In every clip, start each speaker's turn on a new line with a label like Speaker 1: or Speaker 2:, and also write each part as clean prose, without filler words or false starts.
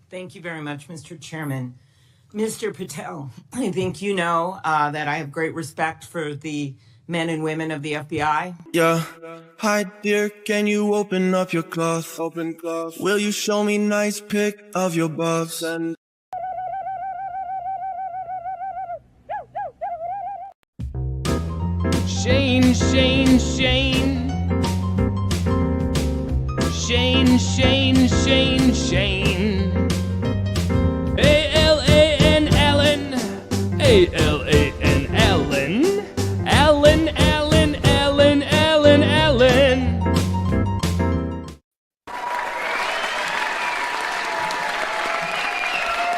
Speaker 1: Thank you very much, Mr. Chairman. Mr. Patel, I think you know that I have great respect for the men and women of the FBI.
Speaker 2: Yeah. Hi, dear, can you open up your cloth? Open cloth. Will you show me nice pic of your buffs? And
Speaker 3: Shane, Shane, Shane. Shane, Shane, Shane, Shane. A-L-A-N, Allen. A-L-A-N, Allen. Allen, Allen, Allen, Allen, Allen.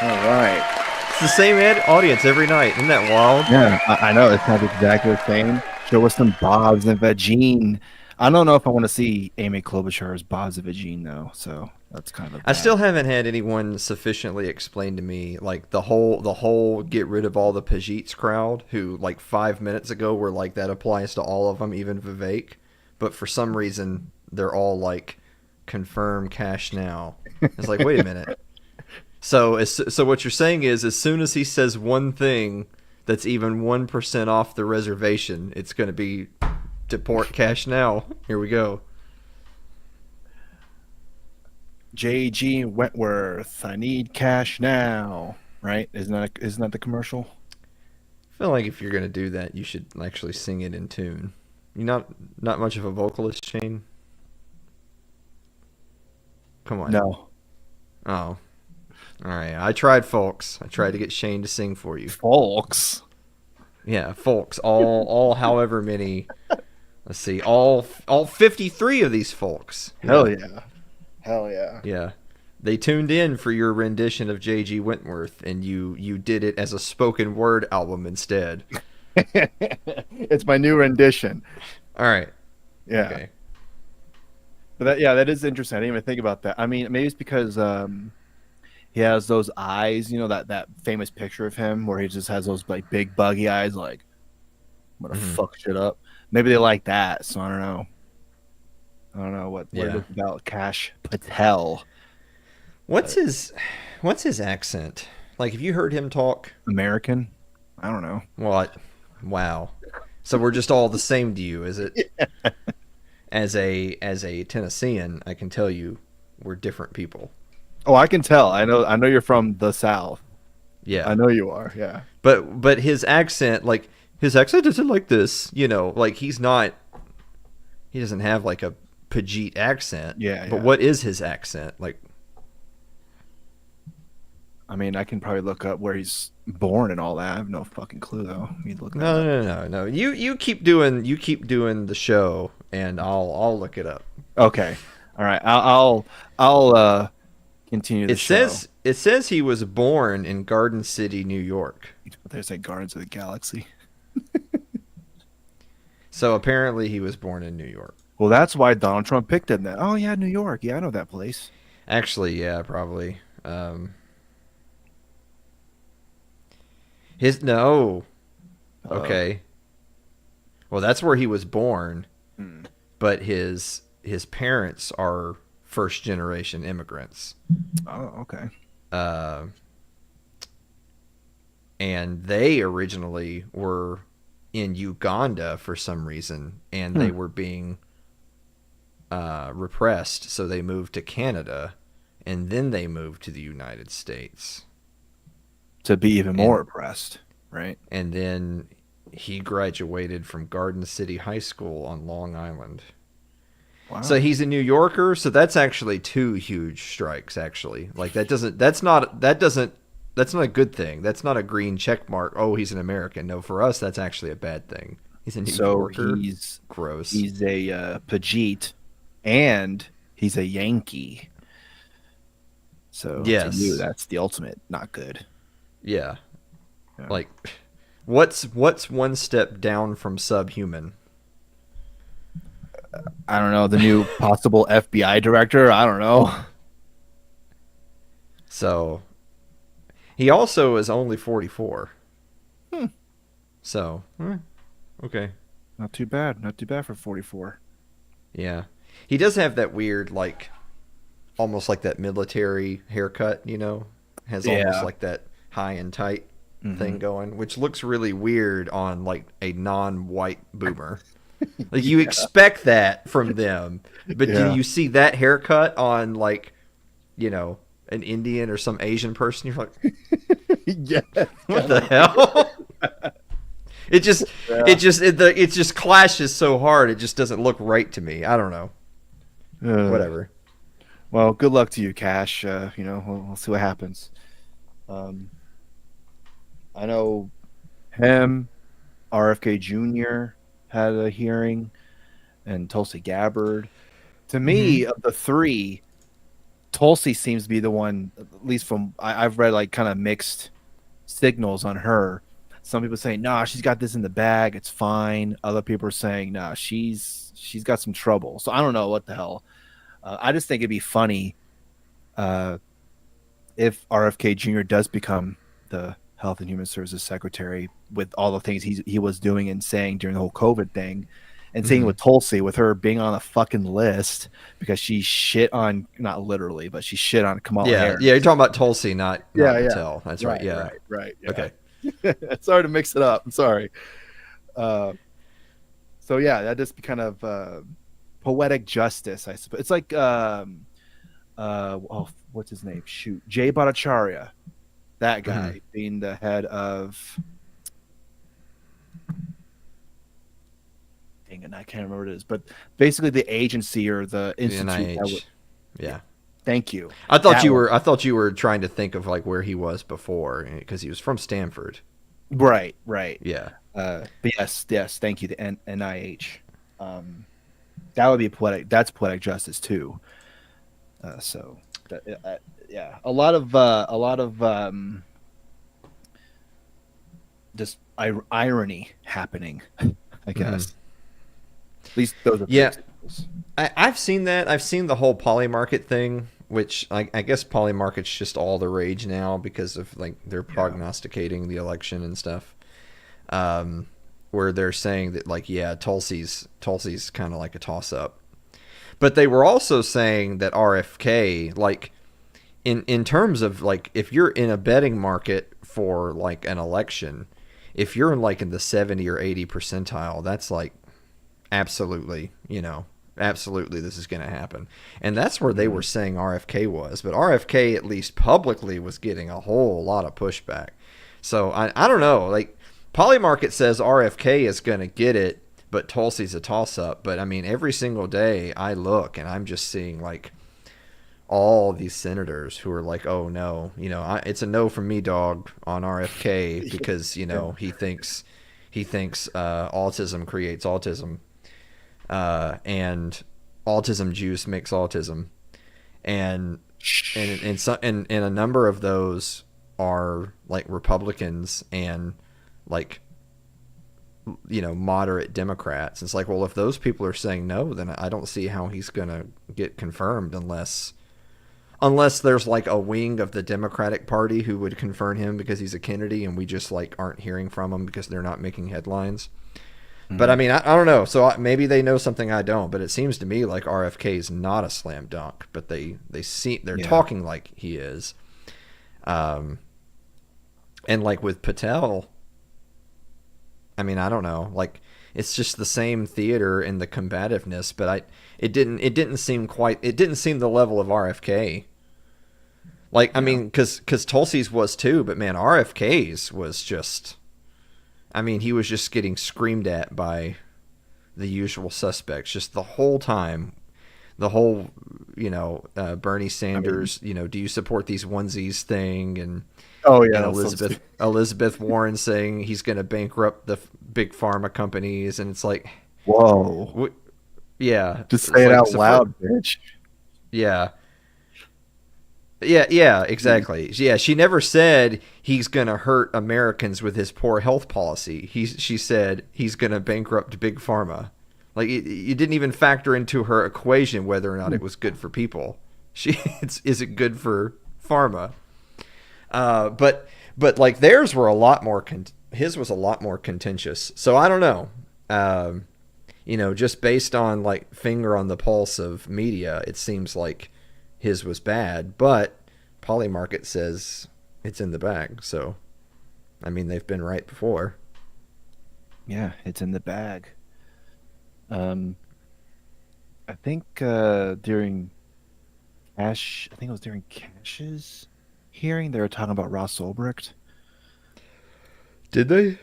Speaker 4: All right.
Speaker 5: It's the same audience every night. Isn't that wild?
Speaker 4: Yeah, I know. It's not exactly the same. Show us some Bob's and Vagine. I don't know if I want to see Amy Klobuchar's Bob's and Vagine, though. So that's kind of
Speaker 5: I still haven't had anyone sufficiently explain to me like the whole get rid of all the Pajeets crowd who like 5 minutes ago were like that applies to all of them, even Vivek, but for some reason they're all like confirm cash now. It's like, wait a minute. So what you're saying is as soon as he says one thing that's even 1% off the reservation, it's going to be deport cash now. Here we go.
Speaker 4: J.G. Wentworth. I need cash now. Right? Isn't that the commercial?
Speaker 5: I feel like if you're going to do that, you should actually sing it in tune. You're not much of a vocalist, Shane? Come on.
Speaker 4: No.
Speaker 5: Oh. All right. I tried, folks. I tried to get Shane to sing for you.
Speaker 4: Folks.
Speaker 5: Yeah, folks. All however many. Let's see. All 53 of these folks.
Speaker 4: Hell yeah. Hell yeah.
Speaker 5: Yeah. They tuned in for your rendition of J.G. Wentworth, and you did it as a spoken word album instead.
Speaker 4: It's my new rendition.
Speaker 5: All right.
Speaker 4: Yeah.
Speaker 5: Okay.
Speaker 4: But that is interesting. I didn't even think about that. I mean, maybe it's because he has those eyes, that famous picture of him where he just has those like big buggy eyes, like I'm gonna fuck shit up. Maybe they like that, so I don't know. I don't know what it is about Cash Patel.
Speaker 5: What's his accent? Like, have you heard him talk?
Speaker 4: American? I don't know.
Speaker 5: What? Wow. So we're just all the same to you, is it? Yeah. As a Tennessean, I can tell you we're different people.
Speaker 4: Oh, I can tell. I know you're from the South.
Speaker 5: Yeah.
Speaker 4: I know you are, yeah.
Speaker 5: But his accent isn't like this, like he doesn't have like a Pajeet accent.
Speaker 4: Yeah.
Speaker 5: But what is his accent? Like,
Speaker 4: I mean, I can probably look up where he's born and all that. I have no fucking clue though.
Speaker 5: No. You keep doing the show and I'll look it up.
Speaker 4: Okay. All right. I'll continue the show.
Speaker 5: It says he was born in Garden City, New York.
Speaker 4: There's like Guardians of the Galaxy.
Speaker 5: So apparently he was born in New York.
Speaker 4: Well, that's why Donald Trump picked him. Oh yeah, New York. Yeah, I know that place.
Speaker 5: Actually, yeah, probably. Okay. Well, that's where he was born, but his parents are first generation immigrants.
Speaker 4: Oh, okay.
Speaker 5: And they originally were in Uganda for some reason, and they were being repressed, so they moved to Canada, and then they moved to the United States.
Speaker 4: To be even more oppressed, right?
Speaker 5: And then he graduated from Garden City High School on Long Island. Wow. So he's a New Yorker, so that's actually two huge strikes, actually. Like that's not a good thing. That's not a green check mark. Oh, he's an American. No, for us that's actually a bad thing. He's a New Yorker.
Speaker 4: He's
Speaker 5: gross.
Speaker 4: He's a Pajeet and he's a Yankee. So
Speaker 5: yes.
Speaker 4: To you, that's the ultimate not good.
Speaker 5: Yeah. Like what's one step down from subhuman?
Speaker 4: I don't know, the new possible FBI director. I don't know.
Speaker 5: So he also is only 44. So okay,
Speaker 4: not too bad for 44.
Speaker 5: Yeah, he does have that weird like almost like that military haircut, has almost
Speaker 4: Yeah.
Speaker 5: like that high and tight thing going, which looks really weird on like a non-white boomer. Like you expect that from them, but do
Speaker 4: Yeah.
Speaker 5: you see that haircut on like, an Indian or some Asian person? You're like,
Speaker 4: Yeah.
Speaker 5: what the hell? It just clashes so hard. It just doesn't look right to me. I don't know. Whatever.
Speaker 4: Well, good luck to you, Cash. We'll see what happens. I know him, RFK Jr. had a hearing, and Tulsi Gabbard. To me, of the three, Tulsi seems to be the one, at least from I've read like kind of mixed signals on her. Some people saying, nah, she's got this in the bag, it's fine. Other people are saying, nah, she's got some trouble. So I don't know what the hell. I just think it'd be funny if RFK Jr. does become the Health and Human Services Secretary with all the things he was doing and saying during the whole COVID thing. And seeing with Tulsi, with her being on a fucking list because she shit on, not literally, but she shit on Kamala Harris.
Speaker 5: Yeah, you're talking about Tulsi, not Patel. That's right. Yeah.
Speaker 4: Right. Yeah.
Speaker 5: Okay.
Speaker 4: Sorry to mix it up. I'm sorry. So yeah, that just be kind of poetic justice, I suppose. It's like what's his name? Shoot, Jay Bhattacharya, that guy being the head of. Dang it, I can't remember what it is, but basically the agency or the institute.
Speaker 5: NIH. Yeah.
Speaker 4: Thank you.
Speaker 5: I thought you were trying to think of like where he was before because he was from Stanford.
Speaker 4: Right.
Speaker 5: Yeah.
Speaker 4: But yes. Thank you. The NIH. That would be poetic. That's poetic justice too. Yeah, a lot of just irony happening, I guess. At least those are examples.
Speaker 5: I've seen that. I've seen the whole poly market thing, which I guess poly market's just all the rage now because of like they're prognosticating the election and stuff. Where they're saying that like, yeah, Tulsi's kind of like a toss up. But they were also saying that RFK, like in terms of like if you're in a betting market for like an election, if you're in like in the 70 or 80 percentile, that's like absolutely this is going to happen. And that's where they were saying RFK was. But RFK, at least publicly, was getting a whole lot of pushback. So I don't know. Like Polymarket says RFK is going to get it, but Tulsi's a toss-up. But I mean, every single day I look and I'm just seeing like all these senators who are like, oh no, it's a no from me, dog, on RFK because he thinks autism creates autism. And autism juice makes autism, and a number of those are like Republicans and like moderate Democrats. It's like, well, if those people are saying no, then I don't see how he's gonna get confirmed unless there's like a wing of the Democratic Party who would confirm him because he's a Kennedy, and we just like aren't hearing from him because they're not making headlines. But I mean, I don't know. So maybe they know something I don't. But it seems to me like RFK is not a slam dunk. But they're talking like he is. And like with Patel, I mean, I don't know. Like it's just the same theater and the combativeness. But it didn't seem the level of RFK. Like I mean, because Tulsi's was too. But man, RFK's was just. I mean, he was just getting screamed at by the usual suspects just the whole time. The whole, Bernie Sanders, do you support these onesies thing? And and Elizabeth Warren saying he's going to bankrupt the big pharma companies, and it's like,
Speaker 4: whoa,
Speaker 5: yeah,
Speaker 4: just say it out loud, bitch.
Speaker 5: Yeah. Yeah, exactly. Yeah, she never said he's going to hurt Americans with his poor health policy. She said he's going to bankrupt big pharma. Like you didn't even factor into her equation whether or not it was good for people. Is it good for pharma? But like theirs were a lot more. His was a lot more contentious. So I don't know. Just based on like finger on the pulse of media, it seems like his was bad, but Polymarket says it's in the bag. So, I mean, they've been right before.
Speaker 4: Yeah, it's in the bag. Um, I think I think it was during Cash's hearing, they were talking about Ross Ulbricht.
Speaker 5: Did they?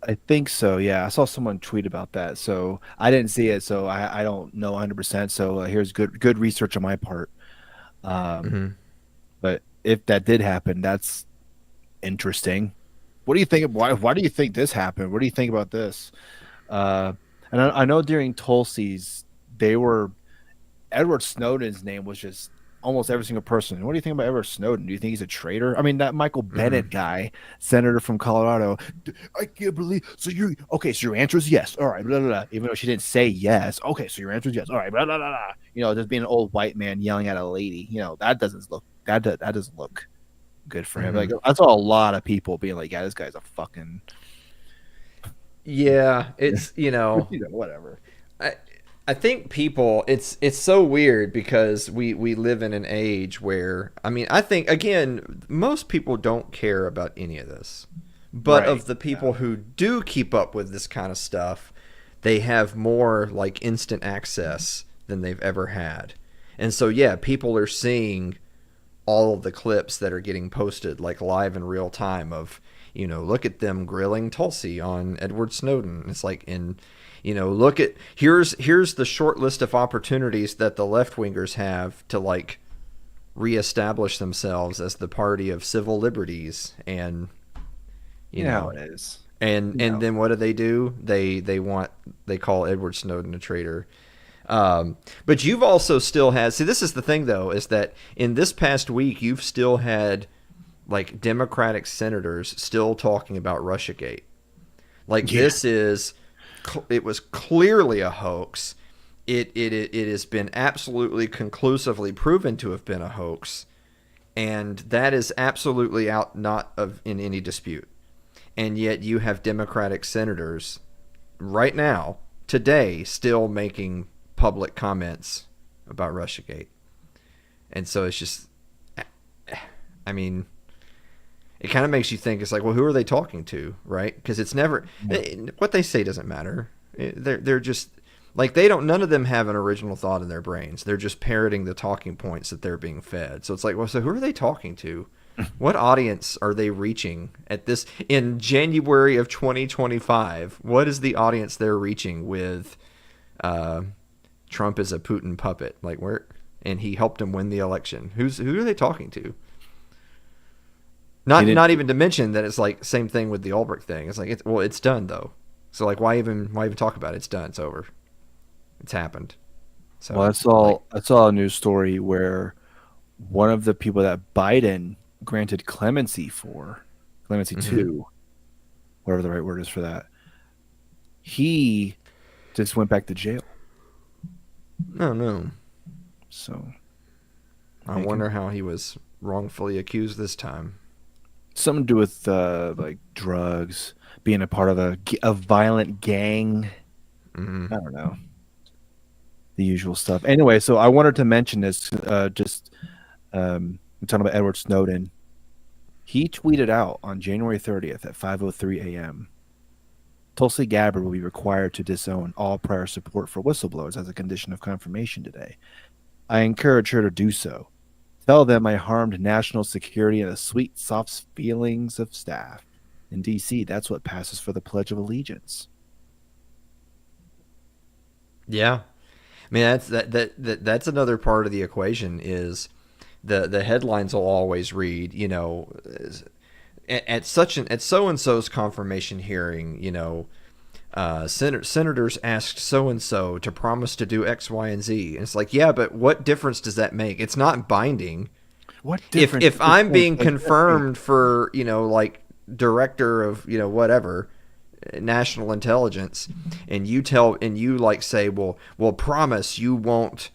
Speaker 4: I think so. Yeah, I saw someone tweet about that. So I didn't see it, so I don't know 100%. So here's good research on my part. Um,
Speaker 5: Mm-hmm.
Speaker 4: but if that did happen, that's interesting. What do you think? Why do you think this happened? What do you think about this? Uh, and I know during Tulsi's, they were Edward Snowden's name was just almost every single person. What do you think about Edward Snowden? Do you think he's a traitor? I mean, that Michael
Speaker 5: Mm-hmm.
Speaker 4: Bennett guy, senator from Colorado. I can't believe. So you okay? So your answer is yes. All right, blah, blah, blah. Even though she didn't say yes. Okay, so your answer is yes. All right, blah, blah, blah, blah. Just being an old white man yelling at a lady. That doesn't look good for him.
Speaker 5: Mm-hmm.
Speaker 4: Like I saw a lot of people being like, yeah, this guy's a fucking
Speaker 5: Yeah, it's
Speaker 4: whatever.
Speaker 5: I I think people it's so weird because we live in an age where I mean I think again most people don't care about any of this. But
Speaker 4: Right.
Speaker 5: of the people who do keep up with this kind of stuff, they have more like instant access than they've ever had. And so yeah, people are seeing all of the clips that are getting posted like live in real time of look at them grilling Tulsi on Edward Snowden. It's like look at here's the short list of opportunities that the left wingers have to like reestablish themselves as the party of civil liberties and
Speaker 4: You know how it is.
Speaker 5: and
Speaker 4: No.
Speaker 5: then what do? They call Edward Snowden a traitor. But you've also still had, see, this is the thing though, is that in this past week, you've still had like Democratic senators still talking about Russiagate. Like
Speaker 4: Yeah.
Speaker 5: it was clearly a hoax. It has been absolutely conclusively proven to have been a hoax. And that is absolutely in any dispute. And yet you have Democratic senators right now, today, still making public comments about Russiagate. And so it's just, I mean, it kind of makes you think, it's like, well, who are they talking to, right? Because it's never, what they say doesn't matter. They're just, like, none of them have an original thought in their brains. They're just parroting the talking points that they're being fed. So it's like, well, so who are they talking to? What audience are they reaching in January of 2025? What is the audience they're reaching with Trump is a Putin puppet? Like and he helped him win the election. Who are they talking to? Not even to mention that it's like same thing with the Ulbricht thing. It's like it's done though. So like why even talk about it? It's done. It's over. It's happened. So
Speaker 4: Well, I saw a news story where one of the people that Biden granted clemency
Speaker 5: Mm-hmm.
Speaker 4: to, whatever the right word is for that, he just went back to jail.
Speaker 5: no.
Speaker 4: So
Speaker 5: I wonder how he was wrongfully accused this time.
Speaker 4: something to do with like drugs, being a part of a violent gang.
Speaker 5: Mm-hmm.
Speaker 4: I don't know. The usual stuff. Anyway, so I wanted to mention this. We're talking about Edward Snowden. He tweeted out on January 30th at 5:03 a.m. Tulsi Gabbard will be required to disown all prior support for whistleblowers as a condition of confirmation today. I encourage her to do so. Tell them I harmed national security and the sweet, soft feelings of staff. In D.C., that's what passes for the Pledge of Allegiance.
Speaker 5: Yeah. I mean that's another part of the equation is the headlines will always read, at so and so's confirmation hearing, senators asked so and so to promise to do X, Y, and Z. And it's like, yeah, but what difference does that make? It's not binding.
Speaker 4: What difference?
Speaker 5: If I'm being confirmed for, like director of, whatever, national intelligence, and you like say, well promise you won't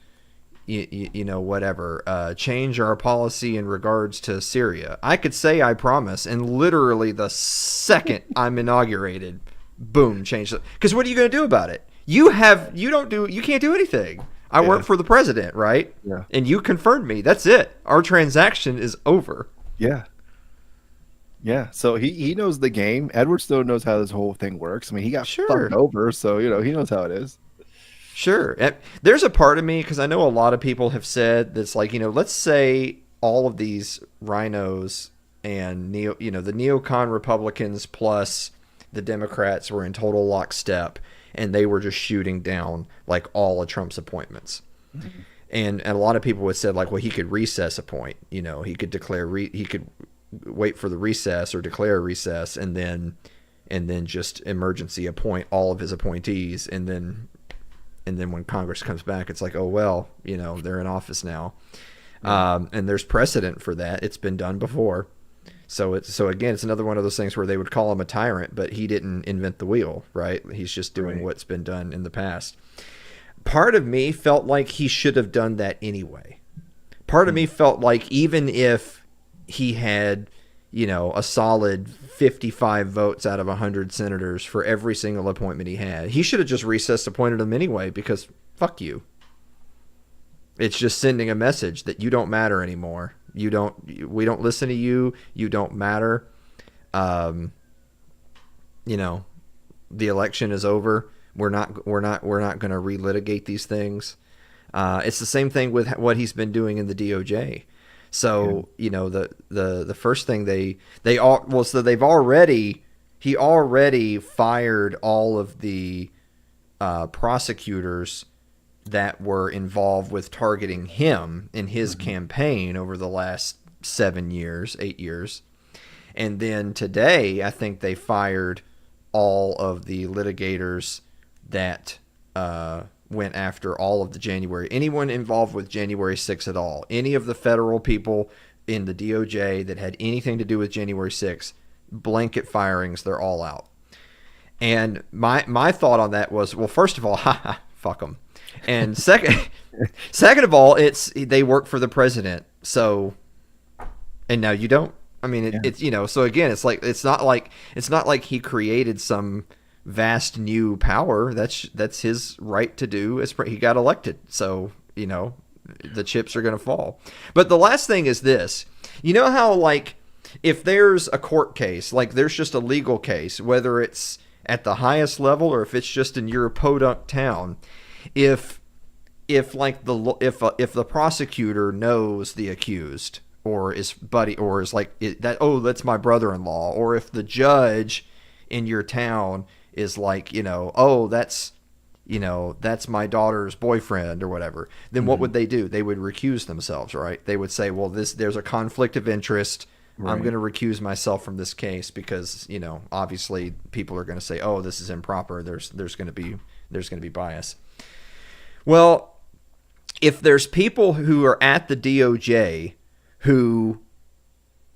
Speaker 5: whatever change our policy in regards to Syria. I could say I promise, and literally the second I'm inaugurated, boom, change it. Because what are you going to do about it? You can't do anything. I work for the president, right?
Speaker 4: Yeah.
Speaker 5: And you confirmed me. That's it. Our transaction is over.
Speaker 4: Yeah. Yeah. So he knows the game. Edward Snowden knows how this whole thing works. I mean, he got fucked over, so he knows how it is.
Speaker 5: Sure. There's a part of me, because I know a lot of people have said that's like, let's say all of these rhinos and the neocon Republicans plus the Democrats were in total lockstep, and they were just shooting down like all of Trump's appointments. Mm-hmm. And a lot of people would say like, well, he could recess a point, he could declare, he could wait for the recess or declare a recess and then just emergency appoint all of his appointees. And then when Congress comes back, it's like, oh, well, they're in office now. Mm-hmm. And there's precedent for that. It's been done before. So again, it's another one of those things where they would call him a tyrant, but he didn't invent the wheel, right? He's just doing what's been done in the past. Part of me felt like he should have done that anyway. Part of me felt like even if he had, a solid 55 votes out of 100 senators for every single appointment he should have just recessed appointed them anyway, because fuck you. It's just sending a message that you don't matter anymore. We don't listen to you. You don't matter. The election is over. We're not going to relitigate these things. It's the same thing with what he's been doing in the DOJ. So, the first thing he already fired all of the prosecutors that were involved with targeting him in his campaign over the last 8 years. And then today, I think they fired all of the litigators that went after all of anyone involved with January 6th at all. Any of the federal people in the DOJ that had anything to do with January 6th, blanket firings, they're all out. And my thought on that was, well, first of all, fuck them. And second of all, they work for the president. So, and now you don't. I mean, it's so again, it's not like he created some vast new power. That's his right to do. He got elected, so the chips are going to fall. But the last thing is this: how like if there's a court case, like there's just a legal case, whether it's at the highest level or if it's just in your podunk town, if the prosecutor knows the accused or is like that's my brother-in-law, or if the judge in your town is like, that's my daughter's boyfriend or whatever, then what would they do? They would recuse themselves, right? They would say, well, there's a conflict of interest. Right. I'm going to recuse myself from this case because, obviously people are going to say, oh, this is improper. There's going to be bias. Well, if there's people who are at the DOJ who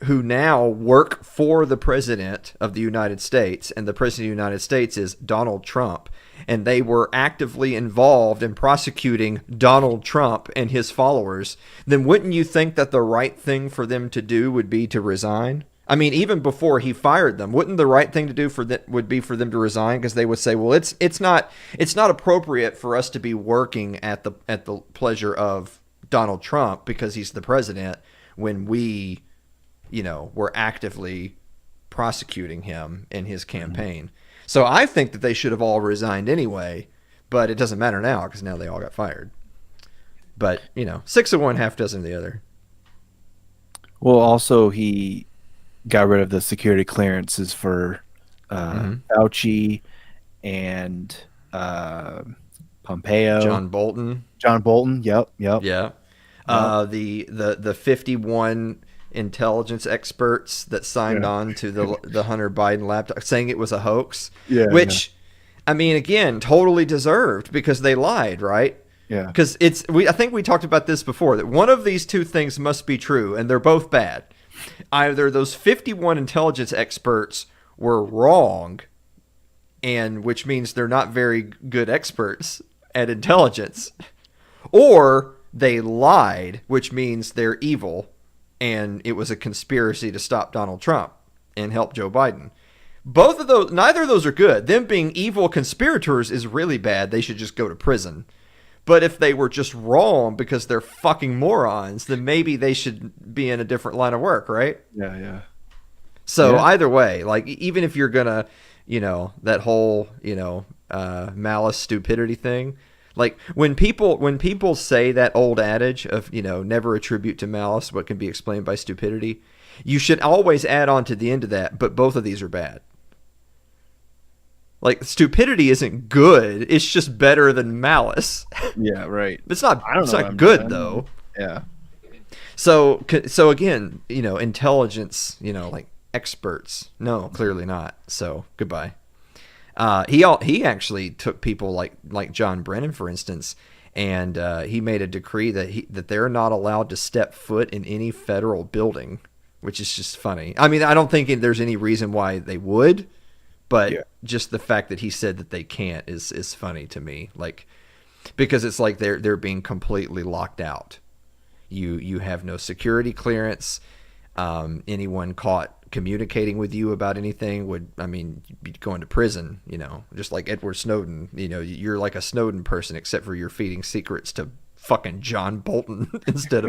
Speaker 5: now work for the president of the United States, and the president of the United States is Donald Trump, and they were actively involved in prosecuting Donald Trump and his followers, then wouldn't you think that the right thing for them to do would be to resign? I mean, even before he fired them, wouldn't the right thing to do would be for them to resign? Because they would say, well, it's not appropriate for us to be working at the pleasure of Donald Trump because he's the president when we, we're actively prosecuting him in his campaign. So I think that they should have all resigned anyway, but it doesn't matter now because now they all got fired. But, 6 of one, half dozen of the other.
Speaker 4: Well, also he got rid of the security clearances for Fauci and Pompeo.
Speaker 5: John Bolton.
Speaker 4: Yep.
Speaker 5: Yeah. The 51 intelligence experts that signed on to the Hunter Biden laptop saying it was a hoax. Yeah. Which, I mean, again, totally deserved because they lied, right?
Speaker 4: Yeah.
Speaker 5: Because I think we talked about this before, that one of these two things must be true, and they're both bad. Either those 51 intelligence experts were wrong, and which means they're not very good experts at intelligence, or they lied, which means they're evil, and it was a conspiracy to stop Donald Trump and help Joe Biden. Both of those, neither of those are good. Them being evil conspirators is really bad. They should just go to prison. But if they were just wrong because they're fucking morons, then maybe they should be in a different line of work, right?
Speaker 4: Yeah.
Speaker 5: So
Speaker 4: Yeah.
Speaker 5: either way, like even if you're gonna, that whole, malice stupidity thing, like when people say that old adage of, never attribute to malice what can be explained by stupidity, you should always add on to the end of that, but both of these are bad. Like stupidity isn't good; it's just better than malice.
Speaker 4: Yeah, right.
Speaker 5: It's not.
Speaker 4: I don't
Speaker 5: It's
Speaker 4: know
Speaker 5: not
Speaker 4: what I'm
Speaker 5: good
Speaker 4: doing.
Speaker 5: though.
Speaker 4: Yeah.
Speaker 5: So again, intelligence, like experts. No, clearly not. So goodbye. He actually took people like John Brennan, for instance, and he made a decree that they're not allowed to step foot in any federal building, which is just funny. I mean, I don't think there's any reason why they would, but just the fact that he said that they can't is funny to me. Like, because it's like they're being completely locked out. You have no security clearance. Anyone caught communicating with you about anything would, be going to prison, just like Edward Snowden. You're like a Snowden person, except for you're feeding secrets to fucking John Bolton instead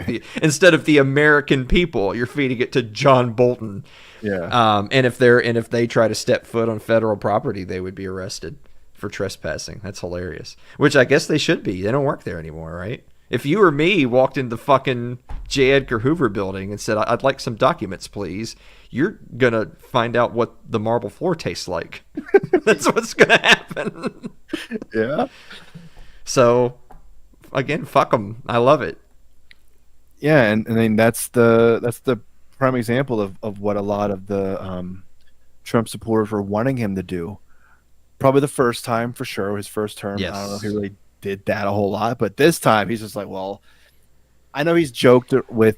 Speaker 5: of the American people. You're feeding it to John Bolton.
Speaker 4: Yeah.
Speaker 5: And if they try to step foot on federal property, they would be arrested for trespassing. That's hilarious. Which I guess they should be. They don't work there anymore, right? If you or me walked in the fucking J. Edgar Hoover building and said, "I'd like some documents, please," you're going to find out what the marble floor tastes like. That's what's going to happen.
Speaker 4: Yeah.
Speaker 5: So, again, fuck them. I love it.
Speaker 4: Yeah, and I mean that's the prime example of what a lot of the Trump supporters were wanting him to do. Probably the first time, for sure, his first term.
Speaker 5: Yes.
Speaker 4: I don't know if he really did that a whole lot, but this time he's just like, well, I know he's joked with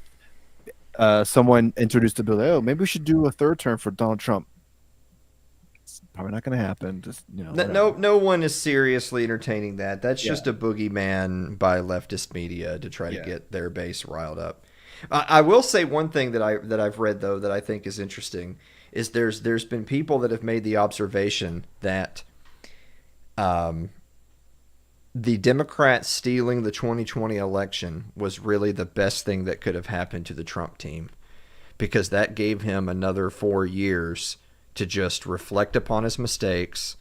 Speaker 4: someone introduced the bill. Oh, maybe we should do a third term for Donald Trump. It's probably not going to happen. Just
Speaker 5: No one is seriously entertaining that. That's just a boogeyman by leftist media to try to get their base riled up. I will say one thing that I've read though that I think is interesting is there's been people that have made the observation that the Democrats stealing the 2020 election was really the best thing that could have happened to the Trump team, because that gave him another 4 years to just reflect upon his mistakes,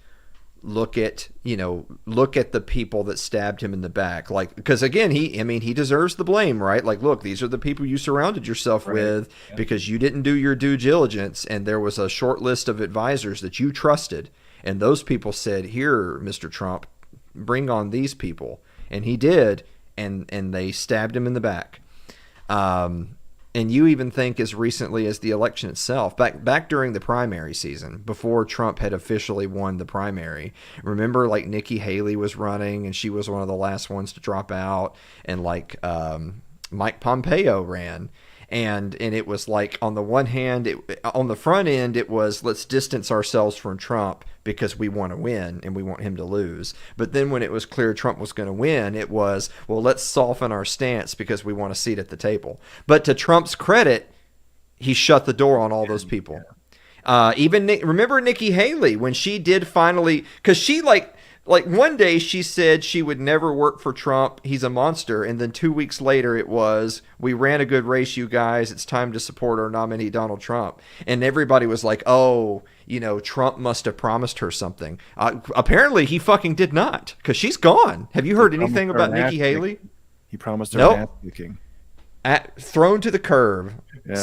Speaker 5: look at the people that stabbed him in the back, like, because again, he deserves the blame, right? Like, look, these are the people you surrounded yourself with because you didn't do your due diligence, and there was a short list of advisors that you trusted, and those people said, "Here, Mr. Trump, bring on these people," and he did, and they stabbed him in the back. And you even think as recently as the election itself, back during the primary season, before Trump had officially won the primary, remember, like, Nikki Haley was running and she was one of the last ones to drop out, and like Mike Pompeo ran. And it was like, on the one hand, on the front end, it was, let's distance ourselves from Trump because we want to win and we want him to lose. But then when it was clear Trump was going to win, it was, well, let's soften our stance because we want a seat at the table. But to Trump's credit, he shut the door on all those people. Remember Nikki Haley when she did finally, because she like one day she said she would never work for Trump. He's a monster. And then 2 weeks later it was, we ran a good race, you guys. It's time to support our nominee, Donald Trump. And everybody was like, oh, Trump must have promised her something. Apparently he fucking did not, because she's gone. Have you heard anything about Nikki Haley?
Speaker 4: He promised her an ass kicking.
Speaker 5: Thrown to the curb. Yeah.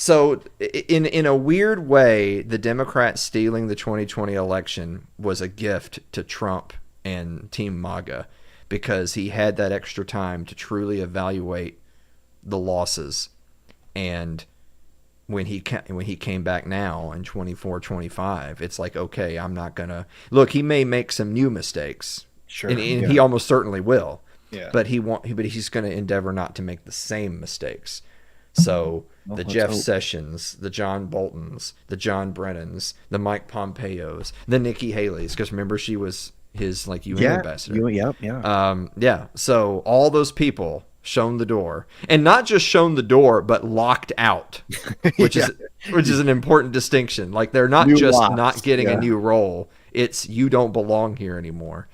Speaker 5: So in a weird way, the Democrats stealing the 2020 election was a gift to Trump and Team MAGA, because he had that extra time to truly evaluate the losses. And when he came back now in 24-25, it's like, okay, I'm not going to... Look, he may make some new mistakes.
Speaker 4: Sure.
Speaker 5: And he almost certainly will.
Speaker 4: Yeah.
Speaker 5: But he's going to endeavor not to make the same mistakes. So the Jeff Sessions, the John Boltons, the John Brennans, the Mike Pompeos, the Nikki Haley's, because remember she was his UN ambassador. Yeah. So all those people shown the door, and not just shown the door, but locked out, which is an important distinction. Like, they're not just not getting a new role. It's, you don't belong here anymore.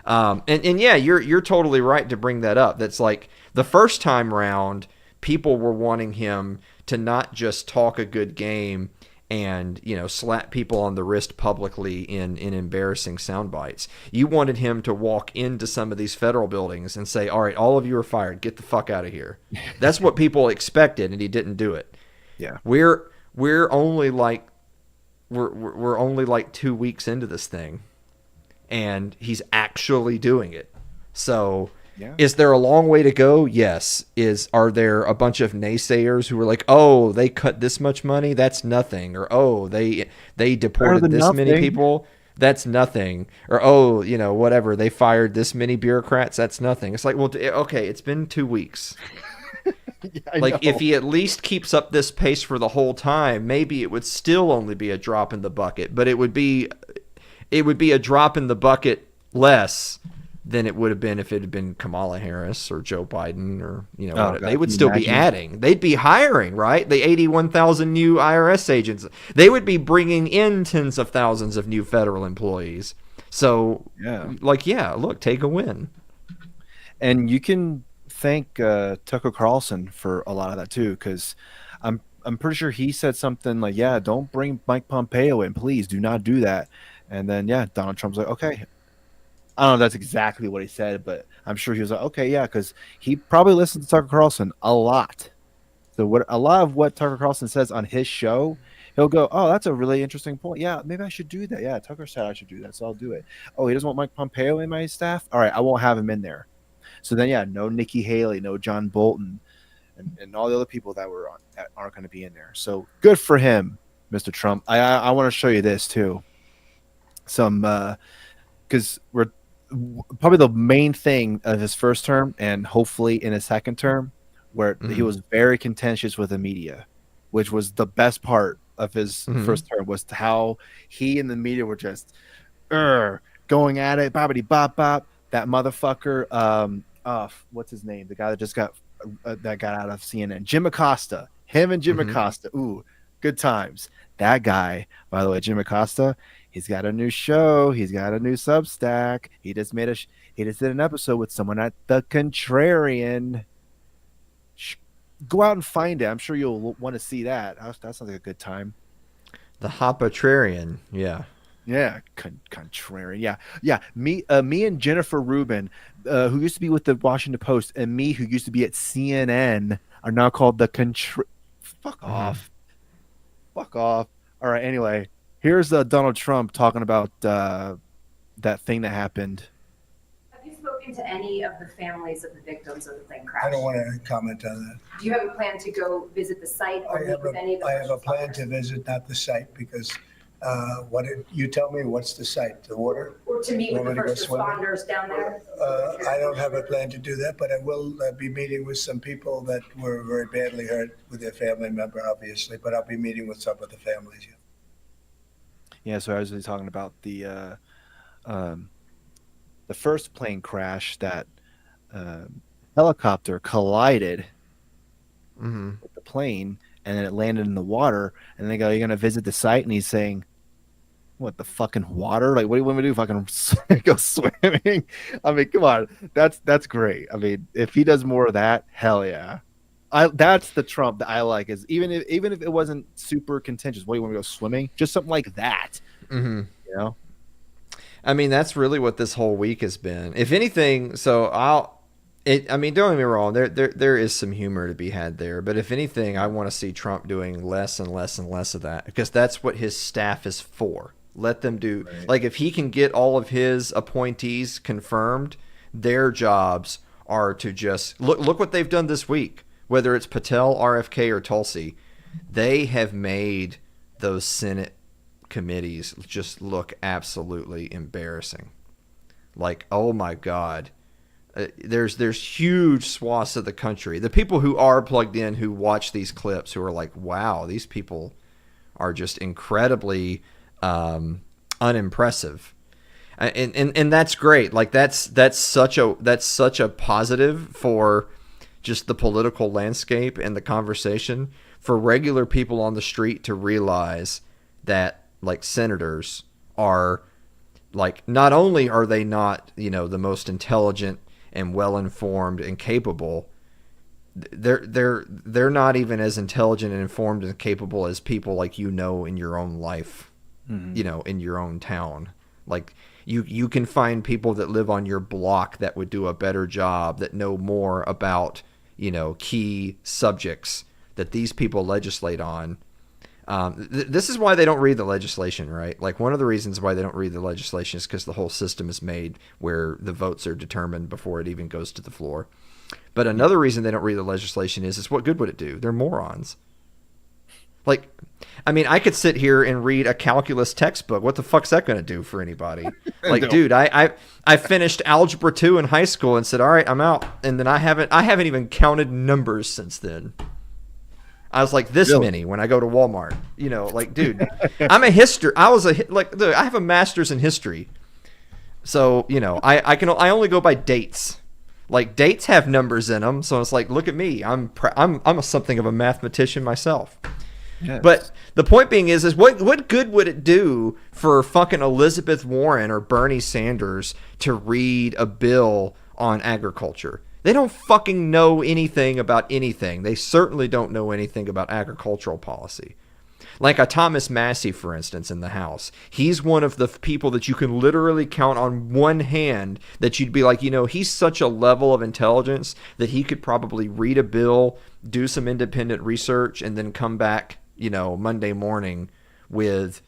Speaker 5: And yeah, you're totally right to bring that up. That's like the first time round, people were wanting him to not just talk a good game and slap people on the wrist publicly in embarrassing sound bites. You wanted him to walk into some of these federal buildings and say, "All right, all of you are fired. Get the fuck out of here." That's what people expected, and he didn't do it.
Speaker 4: Yeah.
Speaker 5: We're only like we're only like 2 weeks into this thing, and he's actually doing it. So,
Speaker 4: Yeah.
Speaker 5: is there a long way to go? Yes. Are there a bunch of naysayers who were like, "Oh, they cut this much money? That's nothing," or "Oh, they deported this many people? That's nothing," or "Oh, whatever, they fired this many bureaucrats? That's nothing." It's like, well, okay, it's been 2 weeks.
Speaker 4: I
Speaker 5: Like,
Speaker 4: know.
Speaker 5: if he at least keeps up this pace for the whole time, maybe it would still only be a drop in the bucket, but it would be a drop in the bucket less than it would have been if it had been Kamala Harris or Joe Biden or
Speaker 4: God,
Speaker 5: they would
Speaker 4: can you
Speaker 5: still be
Speaker 4: imagine?
Speaker 5: adding. They'd be hiring, right? The 81,000 new IRS agents. They would be bringing in tens of thousands of new federal employees. So,
Speaker 4: Yeah.
Speaker 5: look, take a win.
Speaker 4: And you can thank Tucker Carlson for a lot of that too, because I'm pretty sure he said something like, "Yeah, don't bring Mike Pompeo in, please. Do not do that." And then Donald Trump's like, "Okay." I don't know if that's exactly what he said, but I'm sure he was like, "Okay, yeah," because he probably listens to Tucker Carlson a lot. So a lot of what Tucker Carlson says on his show, he'll go, "Oh, that's a really interesting point. Yeah, maybe I should do that. Yeah, Tucker said I should do that, so I'll do it. Oh, he doesn't want Mike Pompeo in my staff. All right, I won't have him in there." So then, no Nikki Haley, no John Bolton, and all the other people that aren't going to be in there. So good for him, Mr. Trump. I want to show you this too. Some because we're probably the main thing of his first term, and hopefully in his second term, where he was very contentious with the media, which was the best part of his first term, was how he and the media were just going at it, boppity bop bop. That motherfucker, what's his name? The guy that just got out of CNN, Jim Acosta. Him and Jim Acosta. Ooh, good times. That guy, by the way, Jim Acosta, he's got a new show. He's got a new Substack. He just did an episode with someone at The Contrarian. Go out and find it. I'm sure you'll want to see that. That sounds like a good time.
Speaker 5: The Hopatrarian, yeah.
Speaker 4: Yeah, contrarian. Yeah. Me and Jennifer Rubin, who used to be with the Washington Post, and me, who used to be at CNN, are now called the Fuck off. Fuck off. All right. Anyway, here's Donald Trump talking about that thing that happened.
Speaker 6: Have you spoken to any of the families of the victims of the plane crash?
Speaker 7: I don't want to comment on that.
Speaker 6: Do you have a plan to go visit the site or meet with any of the
Speaker 7: I have a
Speaker 6: first
Speaker 7: plan
Speaker 6: responders?
Speaker 7: to visit, not the site, because what did you tell me? What's the site? The water?
Speaker 6: Or to meet with
Speaker 7: Want
Speaker 6: the
Speaker 7: me to go
Speaker 6: first
Speaker 7: swimming?
Speaker 6: responders down there?
Speaker 7: I don't have a plan to do that, but I will be meeting with some people that were very badly hurt with their family member, obviously. But I'll be meeting with some of the families. Yeah.
Speaker 4: Yeah, so I was really talking about the first plane crash, that helicopter collided with the plane, and then it landed in the water. And they go, "You're gonna visit the site?" And he's saying, "What, the fucking water? Like, what do you want me to do? Fucking go swimming?" I mean, come on, that's great. I mean, if he does more of that, hell yeah. That's the Trump that I like. Is even if it wasn't super contentious, what do you want me to go swimming? Just something like that. You know?
Speaker 5: I mean, that's really what this whole week has been. If anything, I mean, don't get me wrong. There is some humor to be had there, but if anything, I want to see Trump doing less and less and less of that, because that's what his staff is for. Let them do, like, if he can get all of his appointees confirmed, their jobs are to just look what they've done this week. Whether it's Patel, RFK, or Tulsi, they have made those Senate committees just look absolutely embarrassing. Like, oh my God. There's huge swaths of the country. The people who are plugged in, who watch these clips, who are like, wow, these people are just incredibly unimpressive. And that's great. Like, that's such a positive for just the political landscape and the conversation, for regular people on the street to realize that, like, senators are Like, not only are they not, the most intelligent and well-informed and capable, they're not even as intelligent and informed and capable as people like in your own life, in your own town. Like, you can find people that live on your block that would do a better job, that know more about, key subjects that these people legislate on. This is why they don't read the legislation, right? Like, one of the reasons why they don't read the legislation is because the whole system is made where the votes are determined before it even goes to the floor. But another reason they don't read the legislation is what good would it do? They're morons. Like, I mean, I could sit here and read a calculus textbook. What the fuck's that going to do for anybody? Like, dude, I finished Algebra 2 in high school and said, all right, I'm out. And then I haven't even counted numbers since then. I was like this many when I go to Walmart. Like, dude, I'm a history. I have a master's in history. So, I only go by dates. Like, dates have numbers in them, so it's like, look at me. I'm something of a mathematician myself. Yes. But the point being is what good would it do for fucking Elizabeth Warren or Bernie Sanders to read a bill on agriculture? They don't fucking know anything about anything. They certainly don't know anything about agricultural policy. Like a Thomas Massey, for instance, in the House. He's one of the people that you can literally count on one hand that you'd be like, he's such a level of intelligence that he could probably read a bill, do some independent research, and then come back, Monday morning with,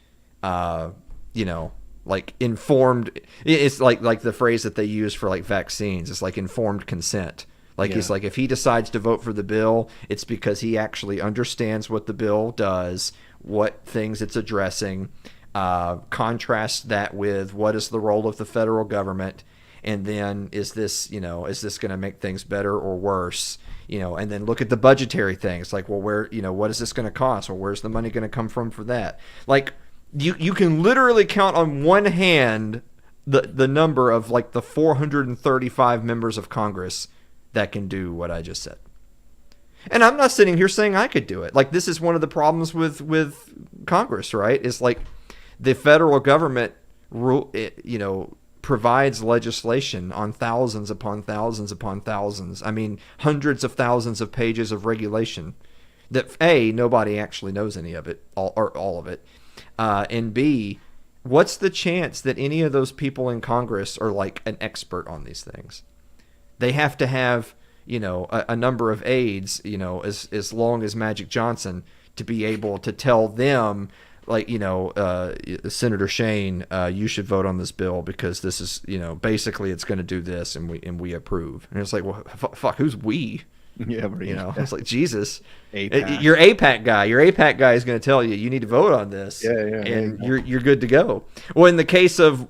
Speaker 5: like informed. It's like the phrase that they use for like vaccines. It's like informed consent. Like, he's like, if he decides to vote for the bill, it's because he actually understands what the bill does, what things it's addressing, contrast that with what is the role of the federal government, and then is this going to make things better or worse? And then look at the budgetary things. Like, well, where, what is this going to cost? Well, where's the money going to come from for that? Like, you can literally count on one hand the number of like the 435 members of Congress that can do what I just said. And I'm not sitting here saying I could do it. Like, this is one of the problems with Congress, right? It's like the federal government provides legislation on thousands upon thousands upon thousands. I mean, hundreds of thousands of pages of regulation that nobody actually knows any of it, or all of it. And B, what's the chance that any of those people in Congress are like an expert on these things? They have to have, a number of aides, as long as Magic Johnson, to be able to tell them, like, Senator Shane, you should vote on this bill because this is, basically it's going to do this, and we approve. And it's like, well, fuck, who's we?
Speaker 4: Yeah,
Speaker 5: It's like, Jesus,
Speaker 4: APAC.
Speaker 5: Your APAC guy is going to tell you need to vote on this, and you're good to go. Well, in the case of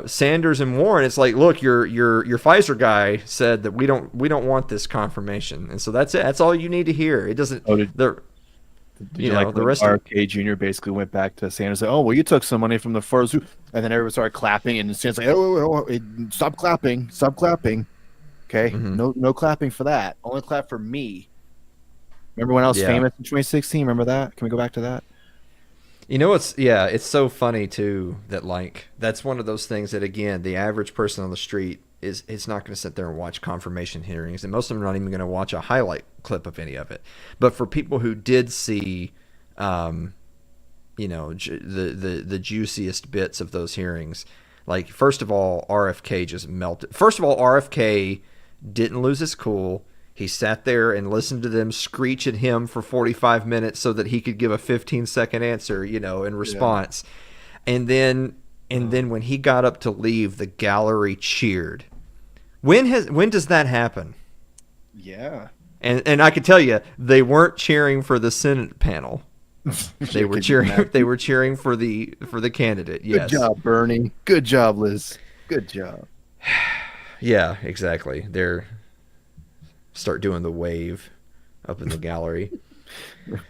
Speaker 5: Sanders and Warren, it's like, look, your Pfizer guy said that we don't want this confirmation, and so that's it. That's all you need to hear. It doesn't. The rest of
Speaker 4: RFK Jr. basically went back to Sanders, like, oh, well, you took some money from the first, and then everyone started clapping, and Sanders like, oh, stop clapping. Okay, no clapping for that. Only clap for me. Remember when I was famous in 2016? Remember that? Can we go back to that?
Speaker 5: It's so funny too that, like, that's one of those things that, again, the average person on the street is not going to sit there and watch confirmation hearings, and most of them are not even going to watch a highlight clip of any of it. But for people who did see, the juiciest bits of those hearings, like, first of all, RFK just melted. First of all, RFK didn't lose his cool. He sat there and listened to them screech at him for 45 minutes so that he could give a 15-second answer, in response. Yeah. And then when he got up to leave, the gallery cheered. When does that happen?
Speaker 4: Yeah.
Speaker 5: And I can tell you, they weren't cheering for the Senate panel. They were cheering for the candidate. Yes.
Speaker 4: Good job, Bernie. Good job, Liz. Good job.
Speaker 5: Yeah, exactly. Start doing the wave up in the gallery.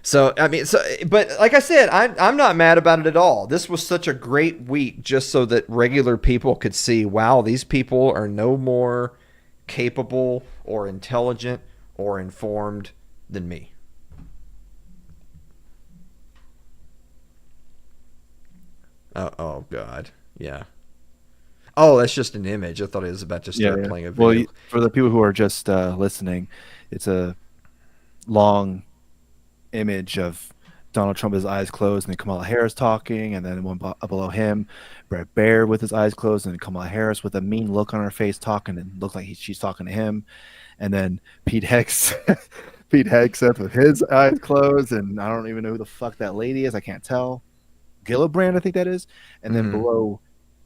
Speaker 5: So, I mean, but like I said, I'm not mad about it at all. This was such a great week just so that regular people could see, wow, these people are no more capable or intelligent or informed than me. Oh God. Yeah. Oh, that's just an image. I thought he was about to
Speaker 4: Yeah,
Speaker 5: start
Speaker 4: yeah.
Speaker 5: playing a
Speaker 4: Well,
Speaker 5: video.
Speaker 4: for the people who are just listening, it's a long image of Donald Trump with his eyes closed, and then Kamala Harris talking, and then one below him, Brett Baer with his eyes closed, and Kamala Harris with a mean look on her face talking, and look like she's talking to him, and then Pete Hex, Pete Hegseth with his eyes closed, and I don't even know who the fuck that lady is. I can't tell. Gillibrand, I think that is, and then below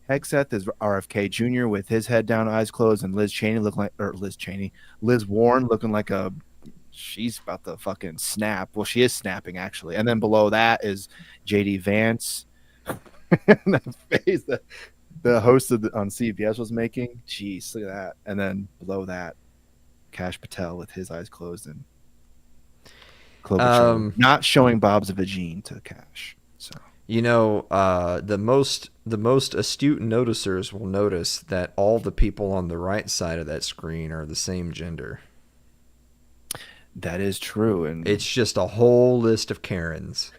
Speaker 4: Hegseth is RFK Jr. with his head down, eyes closed, and Liz Cheney looking like, or Liz Warren looking like she's about to fucking snap. Well, she is snapping actually. And then below that is JD Vance. That face that the host on CBS was making. Jeez, look at that. And then below that, Kash Patel with his eyes closed and Klobuchar not showing Bob's vagine to Kash. So
Speaker 5: the most astute noticers will notice that all the people on the right side of that screen are the same gender.
Speaker 4: That is true, and
Speaker 5: it's just a whole list of Karens.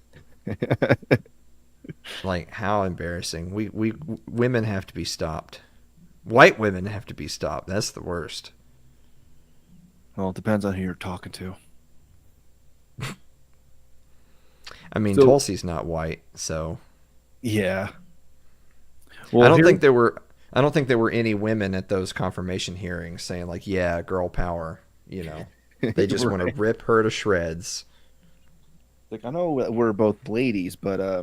Speaker 5: Like, how embarrassing. We women have to be stopped. White women have to be stopped. That's the worst.
Speaker 4: Well, it depends on who you're talking to.
Speaker 5: I mean, Tulsi's not white, so
Speaker 4: yeah. Well,
Speaker 5: I don't think there were any women at those confirmation hearings saying like, "Yeah, girl power." They just want to rip her to shreds.
Speaker 4: Like, I know we're both ladies, but I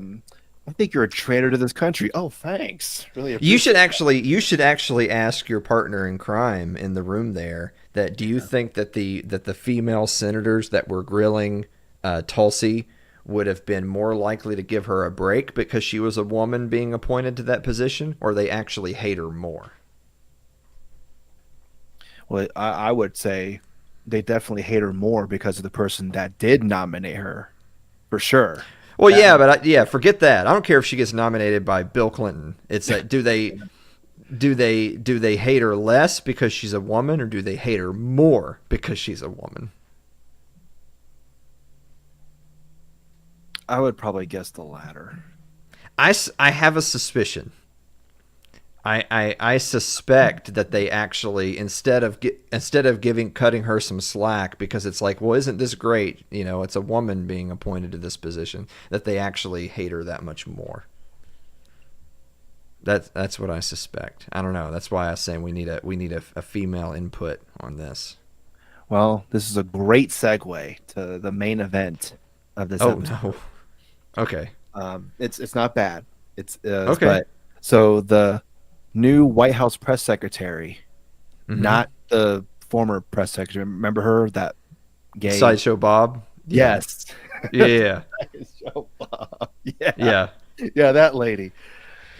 Speaker 4: think you're a traitor to this country. Oh, thanks. Really,
Speaker 5: you should actually ask your partner in crime in the room there that do you think that the female senators that were grilling Tulsi would have been more likely to give her a break because she was a woman being appointed to that position, or they actually hate her more?
Speaker 4: Well, I would say they definitely hate her more because of the person that did nominate her, for sure.
Speaker 5: Well, forget that. I don't care if she gets nominated by Bill Clinton. It's that do they hate her less because she's a woman, or do they hate her more because she's a woman?
Speaker 4: I would probably guess the latter.
Speaker 5: I have a suspicion. I suspect that they actually instead of cutting her some slack because it's like, well, isn't this great? It's a woman being appointed to this position, that they actually hate her that much more. That's what I suspect. I don't know. That's why I say we need a female input on this.
Speaker 4: Well, this is a great segue to the main event of this episode.
Speaker 5: No. Okay.
Speaker 4: It's not bad. It's
Speaker 5: okay.
Speaker 4: But, so the new White House press secretary, not the former press secretary. Remember her, that gay
Speaker 5: Sideshow Bob?
Speaker 4: Yes.
Speaker 5: Yeah.
Speaker 4: Sideshow Bob.
Speaker 5: Yeah.
Speaker 4: Yeah, that lady.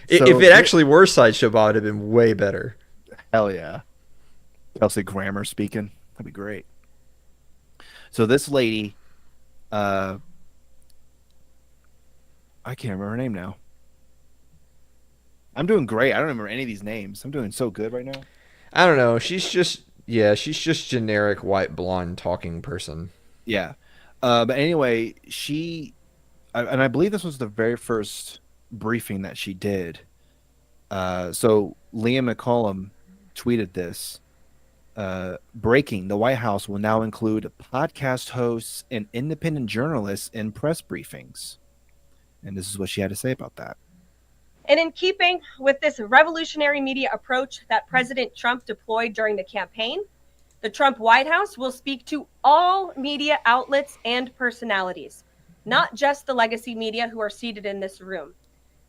Speaker 5: So, if it actually were Sideshow Bob, it'd have been way better.
Speaker 4: Hell yeah. Kelsey Grammer speaking. That'd be great. So this lady, I can't remember her name now. I'm doing great. I don't remember any of these names. I'm doing so good right now.
Speaker 5: I don't know. She's just generic white blonde talking person.
Speaker 4: Yeah. But anyway, and I believe this was the very first briefing that she did. So Liam McCollum tweeted this. Breaking, the White House will now include podcast hosts and independent journalists in press briefings. And this is what she had to say about that.
Speaker 8: And in keeping with this revolutionary media approach that President Trump deployed during the campaign, the Trump White House will speak to all media outlets and personalities, not just the legacy media who are seated in this room.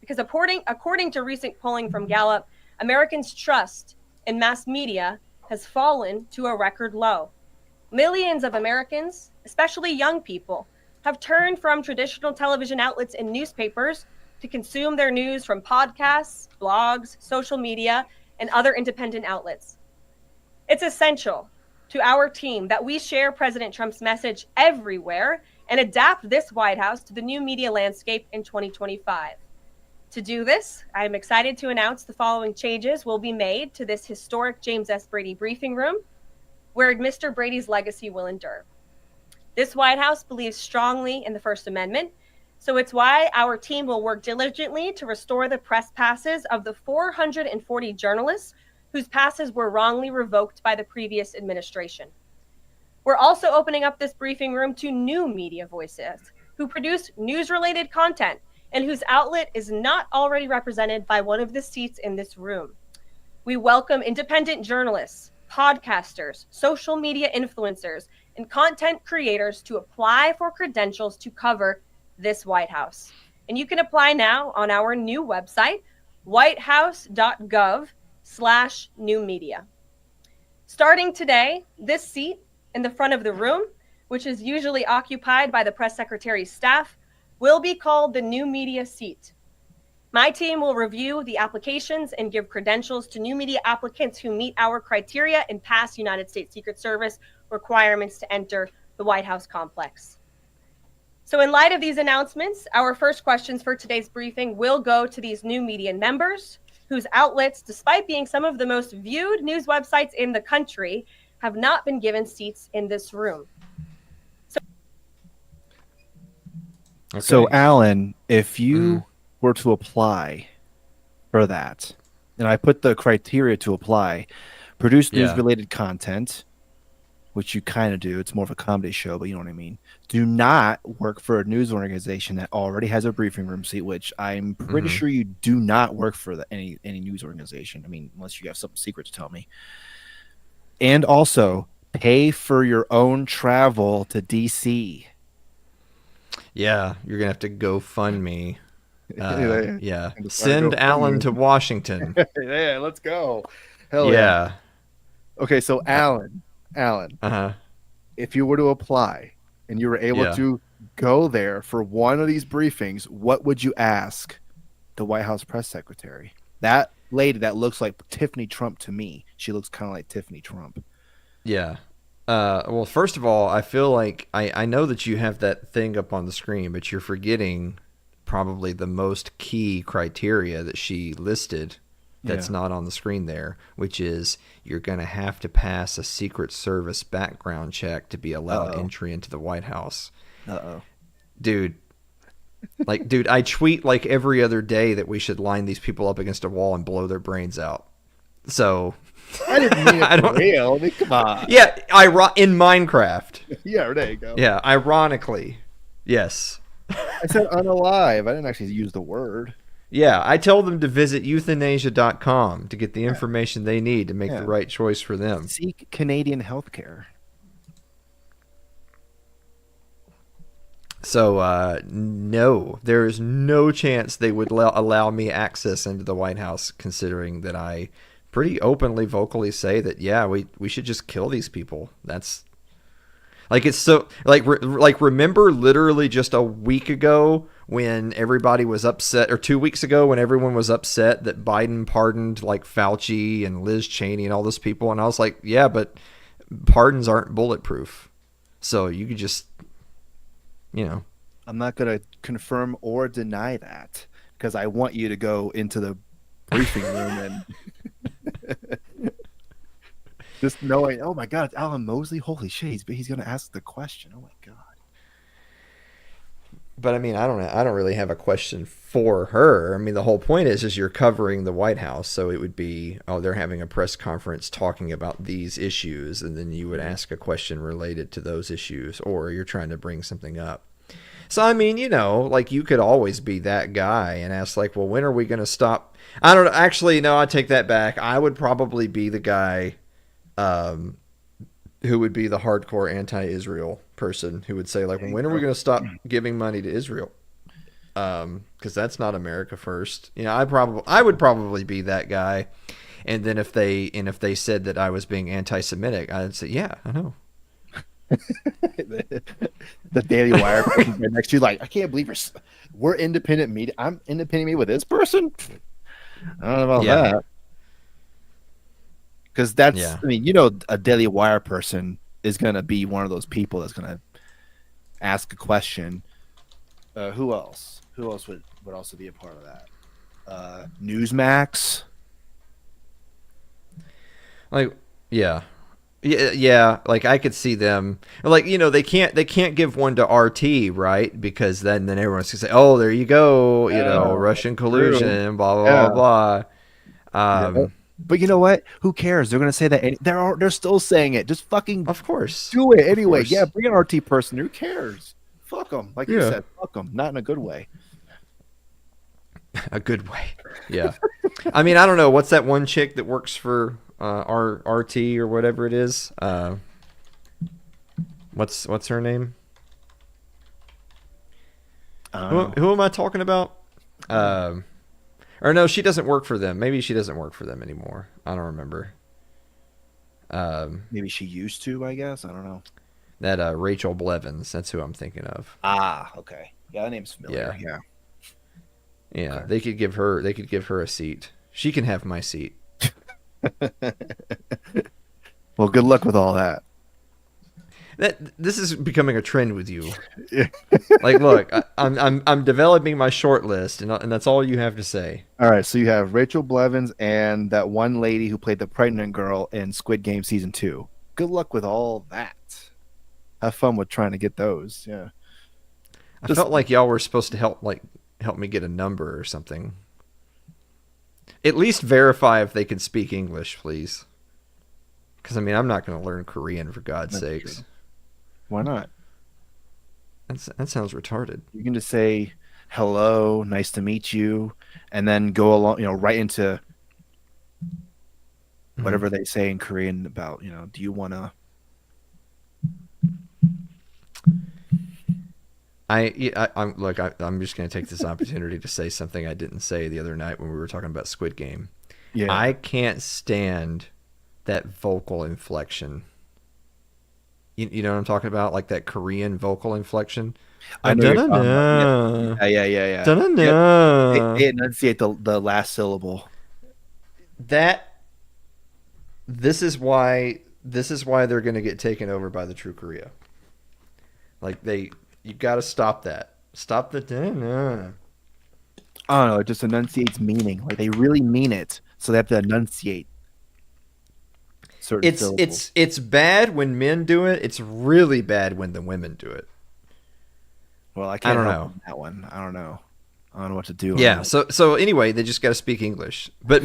Speaker 8: Because according to recent polling from Gallup, Americans' trust in mass media has fallen to a record low. Millions of Americans, especially young people, have turned from traditional television outlets and newspapers to consume their news from podcasts, blogs, social media, and other independent outlets. It's essential to our team that we share President Trump's message everywhere and adapt this White House to the new media landscape in 2025. To do this, I am excited to announce the following changes will be made to this historic James S. Brady briefing room, where Mr. Brady's legacy will endure. This White House believes strongly in the First Amendment, So it's why our team will work diligently to restore the press passes of the 440 journalists whose passes were wrongly revoked by the previous administration. We're also opening up this briefing room to new media voices who produce news-related content and whose outlet is not already represented by one of the seats in this room. We welcome independent journalists, podcasters, social media influencers, and content creators to apply for credentials to cover this White House. And you can apply now on our new website, whitehouse.gov/new media. Starting today, this seat in the front of the room, which is usually occupied by the press secretary's staff, will be called the new media seat. My team will review the applications and give credentials to new media applicants who meet our criteria and pass United States Secret Service requirements to enter the White House complex. So in light of these announcements, our first questions for today's briefing will go to these new media members whose outlets, despite being some of the most viewed news websites in the country, have not been given seats in this room.
Speaker 4: So Alan, if you were to apply for that, and I put the criteria to apply, produce news-related content, which you kind of do. It's more of a comedy show, but you know what I mean. Do not work for a news organization that already has a briefing room seat, which I'm pretty sure you do not work for any news organization. I mean, unless you have something secret to tell me. And also, pay for your own travel to D.C.
Speaker 5: Yeah, you're gonna have to GoFundMe. Yeah,
Speaker 4: Just
Speaker 5: send
Speaker 4: go
Speaker 5: Alan
Speaker 4: fund
Speaker 5: to Washington.
Speaker 4: Yeah, let's go. Hell
Speaker 5: Yeah.
Speaker 4: Okay, so Alan, if you were to apply and you were able to go there for one of these briefings, what would you ask the White House press secretary? That lady that looks like Tiffany Trump to me. She looks kind of like Tiffany Trump.
Speaker 5: Yeah. Well, first of all, I feel like I know that you have that thing up on the screen, but you're forgetting probably the most key criteria that she listed that's not on the screen there, which is you're going to have to pass a Secret Service background check to be allowed entry into the White House. Dude, I tweet like every other day that we should line these people up against a wall and blow their brains out. So
Speaker 4: I didn't mean it for real. I mean, come on.
Speaker 5: Yeah, in Minecraft.
Speaker 4: Yeah, there you go.
Speaker 5: Yeah, ironically. Yes.
Speaker 4: I said unalive. I didn't actually use the word.
Speaker 5: Yeah, I tell them to visit euthanasia.com to get the information they need to make the right choice for them.
Speaker 4: Seek Canadian healthcare.
Speaker 5: So, no, there is no chance they would allow me access into the White House, considering that I pretty openly, vocally say that, yeah, we should just kill these people. That's like, it's so like remember literally just a week ago when everybody was upset, or 2 weeks ago when everyone was upset that Biden pardoned like Fauci and Liz Cheney and all those people, and I was like, yeah, but pardons aren't bulletproof, so you could just, you know.
Speaker 4: I'm not going to confirm or deny that because I want you to go into the briefing room and just knowing, oh my God, it's Alan Mosley. Holy shit, he's going to ask the question. Oh my God.
Speaker 5: But I mean, I don't really have a question for her. I mean, the whole point is you're covering the White House, so it would be, oh, they're having a press conference talking about these issues, and then you would ask a question related to those issues, or you're trying to bring something up. So I mean, you know, like you could always be that guy and ask like, well, when are we going to stop? I don't know. Actually, no, I take that back. I would probably be the guy who would be the hardcore anti-Israel person who would say like, well, when are we going to stop giving money to Israel? Because that's not America first. You know, I would probably be that guy. And then if they said that I was being anti-Semitic, I'd say, yeah, I know.
Speaker 4: The Daily Wire person right next to you, like, I can't believe we're independent media. I'm independent media with this person. I don't know about that. Because that's, I mean, you know, a Daily Wire person is going to be one of those people that's going to ask a question. Who else? Who else would also be a part of that? Newsmax.
Speaker 5: Like, yeah. Yeah, like I could see them, like they can't give one to RT, right? Because then everyone's gonna say, oh, there you go,
Speaker 4: Oh,
Speaker 5: Russian
Speaker 4: true.
Speaker 5: collusion, blah blah
Speaker 4: Yeah.
Speaker 5: blah blah.
Speaker 4: Yeah. But you know what? Who cares? They're gonna say that. They're still saying it. Just fucking
Speaker 5: Of course,
Speaker 4: do it
Speaker 5: of
Speaker 4: anyway. Yeah,
Speaker 5: course,
Speaker 4: bring an RT person. Who cares? Fuck them. Like you
Speaker 5: yeah,
Speaker 4: said, fuck them. Not in a good way.
Speaker 5: a good way. Yeah, I mean, I don't know what's that one chick that works for RT or whatever it is. What's her name?
Speaker 4: I don't
Speaker 5: Who,
Speaker 4: know.
Speaker 5: who am I talking about? Or no, she doesn't work for them. Maybe she doesn't work for them anymore. I don't remember.
Speaker 4: Maybe she used to. I guess I don't know.
Speaker 5: That Rachel Blevins. That's who I'm thinking of.
Speaker 4: Ah, okay. Yeah, that name's familiar.
Speaker 5: Yeah.
Speaker 4: Yeah.
Speaker 5: Yeah,
Speaker 4: Okay.
Speaker 5: they could give her. They could give her a seat. She can have my seat.
Speaker 4: Well, good luck with all that.
Speaker 5: This is becoming a trend with you.
Speaker 4: Yeah.
Speaker 5: Like, look, I'm developing my short list, and that's all you have to say.
Speaker 4: All right, so you have Rachel Blevins and that one lady who played the pregnant girl in Squid Game season 2. Good luck with all that. Have fun with trying to get those. Yeah.
Speaker 5: I
Speaker 4: Just-
Speaker 5: felt like y'all were supposed to help me get a number or something. At least verify if they can speak English, please. Because I mean, I'm not going to learn Korean for God's
Speaker 4: That's
Speaker 5: sakes.
Speaker 4: true. Why not?
Speaker 5: That sounds retarded.
Speaker 4: You can just say hello, nice to meet you, and then go along, right into whatever they say in Korean about, do you want to?
Speaker 5: I'm just going to take this opportunity to say something I didn't say the other night when we were talking about Squid Game.
Speaker 4: Yeah.
Speaker 5: I can't stand that vocal inflection. You know what I'm talking about? Like that Korean vocal inflection.
Speaker 4: I know you're talking about. Yeah.
Speaker 5: Da-na-na.
Speaker 4: They enunciate the last syllable.
Speaker 5: This is why they're going to get taken over by the True Korea. Like you got to stop that. Stop the da-na.
Speaker 4: I don't know. It just enunciates meaning. Like they really mean it, so they have to enunciate certain syllables.
Speaker 5: It's bad when men do it. It's really bad when the women do it.
Speaker 4: Well, I can't
Speaker 5: don't
Speaker 4: help
Speaker 5: know.
Speaker 4: on that one. I don't know. I don't know what to do. on
Speaker 5: Yeah.
Speaker 4: that.
Speaker 5: So anyway, they just got to speak English. But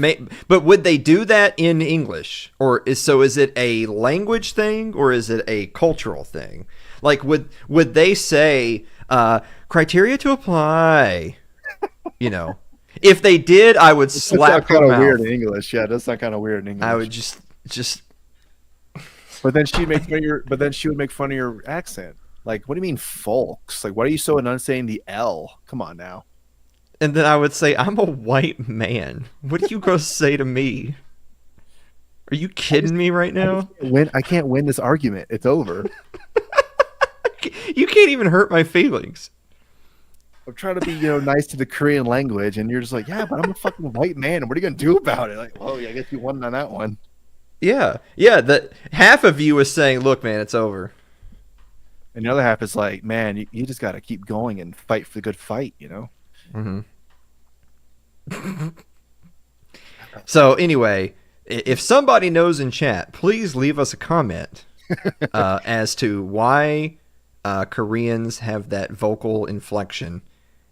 Speaker 5: would they do that in English, or is it a language thing, or is it a cultural thing? Like would they say criteria to apply? If they did, I would slap
Speaker 4: kind
Speaker 5: her
Speaker 4: of weird
Speaker 5: mouth.
Speaker 4: in English. Yeah, that's not kind of weird in English.
Speaker 5: I would just.
Speaker 4: But then she'd make fun of your. But then she would make fun of your accent. Like, what do you mean, folks? Like, why are you so enunciating the L? Come on now.
Speaker 5: And then I would say, I'm a white man. What are you going to say to me? Are you kidding me right now?
Speaker 4: I can't win this argument. It's over.
Speaker 5: You can't even hurt my feelings.
Speaker 4: I'm trying to be, nice to the Korean language, and you're just like, yeah, but I'm a fucking white man, and what are you gonna do about it? Like, well, yeah, I guess you won on that one.
Speaker 5: Yeah. That half of you is saying, look, man, it's over.
Speaker 4: And the other half is like, man, you just got to keep going and fight for the good fight,
Speaker 5: Mm-hmm. So anyway, if somebody knows in chat, please leave us a comment as to why Koreans have that vocal inflection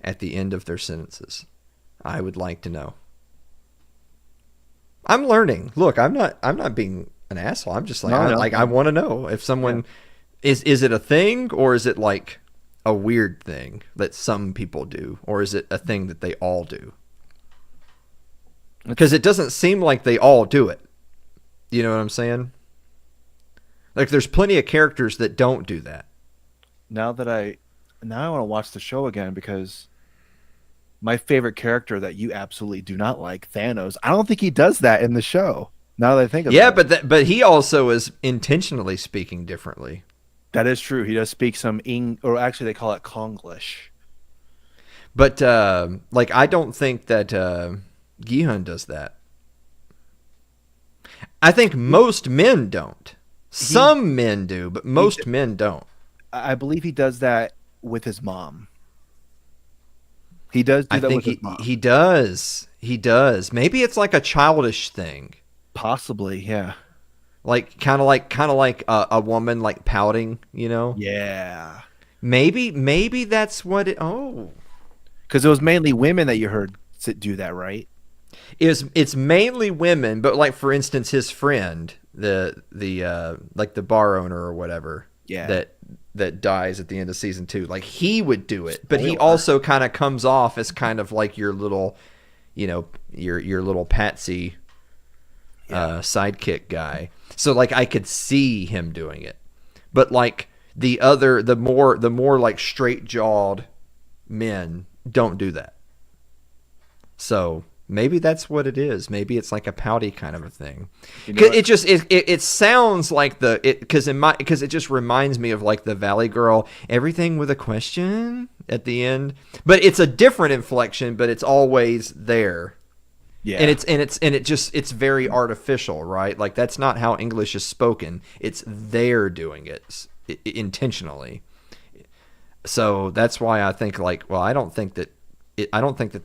Speaker 5: at the end of their sentences. I would like to know. I'm learning. Look, I'm not being an asshole. I'm just like I want to know if someone is it a thing, or is it like a weird thing that some people do, or is it a thing that they all do? Because it doesn't seem like they all do it. You know what I'm saying? Like there's plenty of characters that don't do that.
Speaker 4: Now I want to watch the show again because my favorite character that you absolutely do not like, Thanos, I don't think he does that in the show. Now that I think of it.
Speaker 5: But he also is intentionally speaking differently.
Speaker 4: That is true. He does speak some or actually they call it Konglish.
Speaker 5: But I don't think that Gi-hun does that. I think most men don't. Some men do, but most men don't.
Speaker 4: I believe he does that with his mom. He does do that with his mom.
Speaker 5: He does. He does. Maybe it's like a childish thing.
Speaker 4: Possibly, yeah.
Speaker 5: like kind of like a woman like pouting, you know.
Speaker 4: Yeah.
Speaker 5: Maybe that's what it. Oh,
Speaker 4: Because it was mainly women that you heard do that, right?
Speaker 5: it's mainly women, but like for instance, his friend, the like the bar owner or whatever,
Speaker 4: Yeah.
Speaker 5: that dies at the end of season 2, like he would do it, but he
Speaker 4: Spoiler.
Speaker 5: also kind of comes off as kind of like your little, you know, your little patsy sidekick guy. So like I could see him doing it, but like the more like straight jawed men don't do that. So maybe that's what it is. Maybe it's like a pouty kind of a thing.
Speaker 4: You know
Speaker 5: It sounds like because it just reminds me of like the Valley Girl, everything with a question at the end. But it's a different inflection, but it's always there.
Speaker 4: Yeah.
Speaker 5: And it's very artificial, right? Like that's not how English is spoken. It's they're doing it intentionally. So that's why I think like, well, I don't think that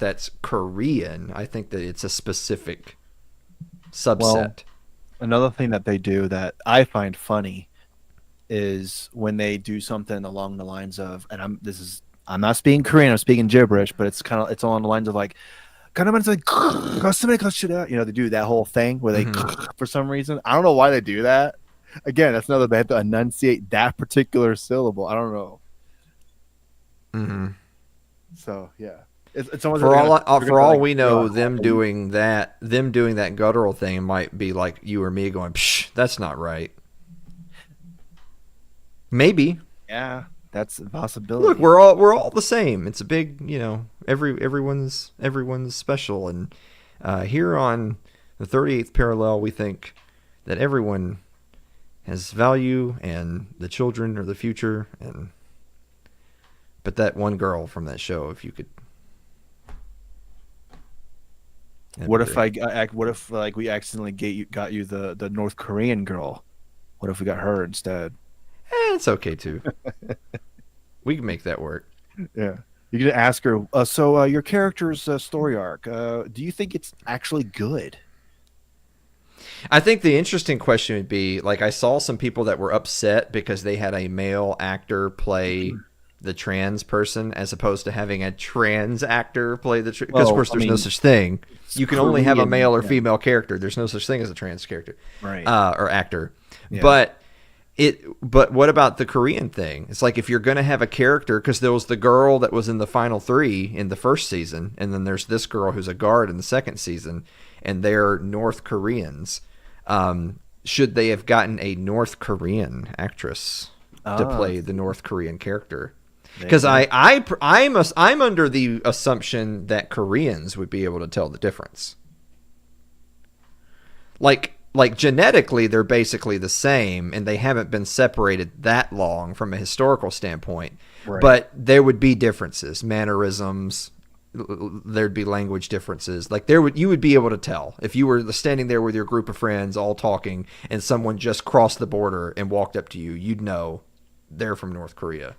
Speaker 5: that's Korean. I think that it's a specific subset.
Speaker 4: Well, another thing that they do that I find funny is when they do something along the lines of, and I'm not speaking Korean, I'm speaking gibberish, but it's along the lines of like, kind of like, you know, they do that whole thing where they, for some reason, I don't know why they do that. Again, that's another, they have to enunciate that particular syllable. I don't know.
Speaker 5: Mm-hmm.
Speaker 4: So yeah, it's almost
Speaker 5: for all
Speaker 4: like,
Speaker 5: we know, them doing that guttural thing might be like you or me going, psh, that's not right. Maybe.
Speaker 4: Yeah, that's a possibility.
Speaker 5: Look, we're all the same. It's a big, you know, everyone's special, and here on the 38th parallel, we think that everyone has value, and the children are the future, but that one girl from that show, if you could.
Speaker 4: What if like we accidentally got you the North Korean girl? What if we got her instead?
Speaker 5: It's okay too. We can make that work.
Speaker 4: Yeah, you can ask her. So your character's story arc. Do you think it's actually good?
Speaker 5: I think the interesting question would be like I saw some people that were upset because they had a male actor play the trans person as opposed to having a trans actor play the because of course there's no such thing. You can only have a male or female character. There's no such thing as a trans character,
Speaker 4: right?
Speaker 5: Or actor.
Speaker 4: Yeah.
Speaker 5: But what about the Korean thing? It's like if you're going to have a character, because there was the girl that was in the final 3 in the first season, and then there's this girl who's a guard in the second season, and they're North Koreans. Should they have gotten a North Korean actress to play the North Korean character? Because I'm under the assumption that Koreans would be able to tell the difference. Like genetically, they're basically the same, and they haven't been separated that long from a historical standpoint. Right. But there would be differences, mannerisms. There'd be language differences. Like you would be able to tell if you were standing there with your group of friends, all talking, and someone just crossed the border and walked up to you. You'd know they're from North Korea.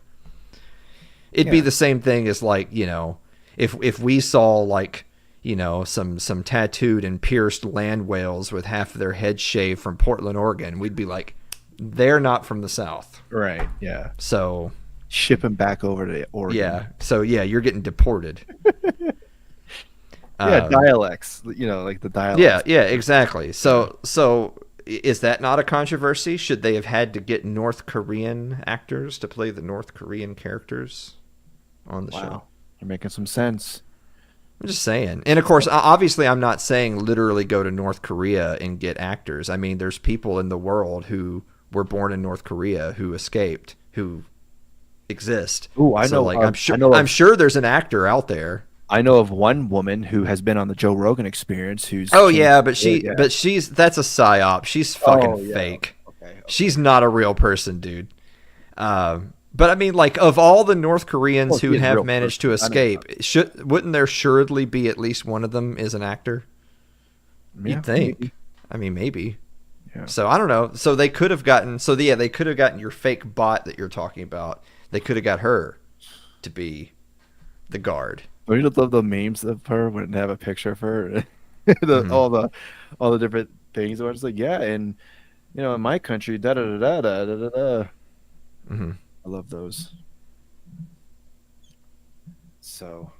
Speaker 5: It'd be the same thing as like, you know, if we saw like, you know, some tattooed and pierced land whales with half of their head shaved from Portland, Oregon, we'd be like, they're not from the South.
Speaker 4: Right. Yeah.
Speaker 5: So
Speaker 4: ship them back over to Oregon.
Speaker 5: Yeah. So yeah, you're getting deported.
Speaker 4: Dialects, you know, like the dialects.
Speaker 5: Yeah, exactly. So is that not a controversy? Should they have had to get North Korean actors to play the North Korean characters on the show?
Speaker 4: You're making some sense.
Speaker 5: I'm just saying. And of course, obviously, I'm not saying literally go to North Korea and get actors. I mean, there's people in the world who were born in North Korea who escaped, who exist.
Speaker 4: Ooh, I know.
Speaker 5: Like, I'm sure there's an actor out there.
Speaker 4: I know of one woman who has been on the Joe Rogan Experience. Who's
Speaker 5: that's a psyop. She's fucking fake. Okay. She's not a real person, dude. But I mean, like, of all the North Koreans who have managed to escape, wouldn't there assuredly be at least one of them is an actor?
Speaker 4: Yeah,
Speaker 5: you'd think.
Speaker 4: Maybe.
Speaker 5: I mean, maybe.
Speaker 4: Yeah.
Speaker 5: So I don't know. So they could have gotten. So yeah, they could have gotten your fake bot that you're talking about. They could have got her to be the guard.
Speaker 4: Don't you love the memes of her when they have a picture of her? All the different things. I was like, yeah, and in my country, da da da da da da da.
Speaker 5: Mm-hmm.
Speaker 4: I love those. So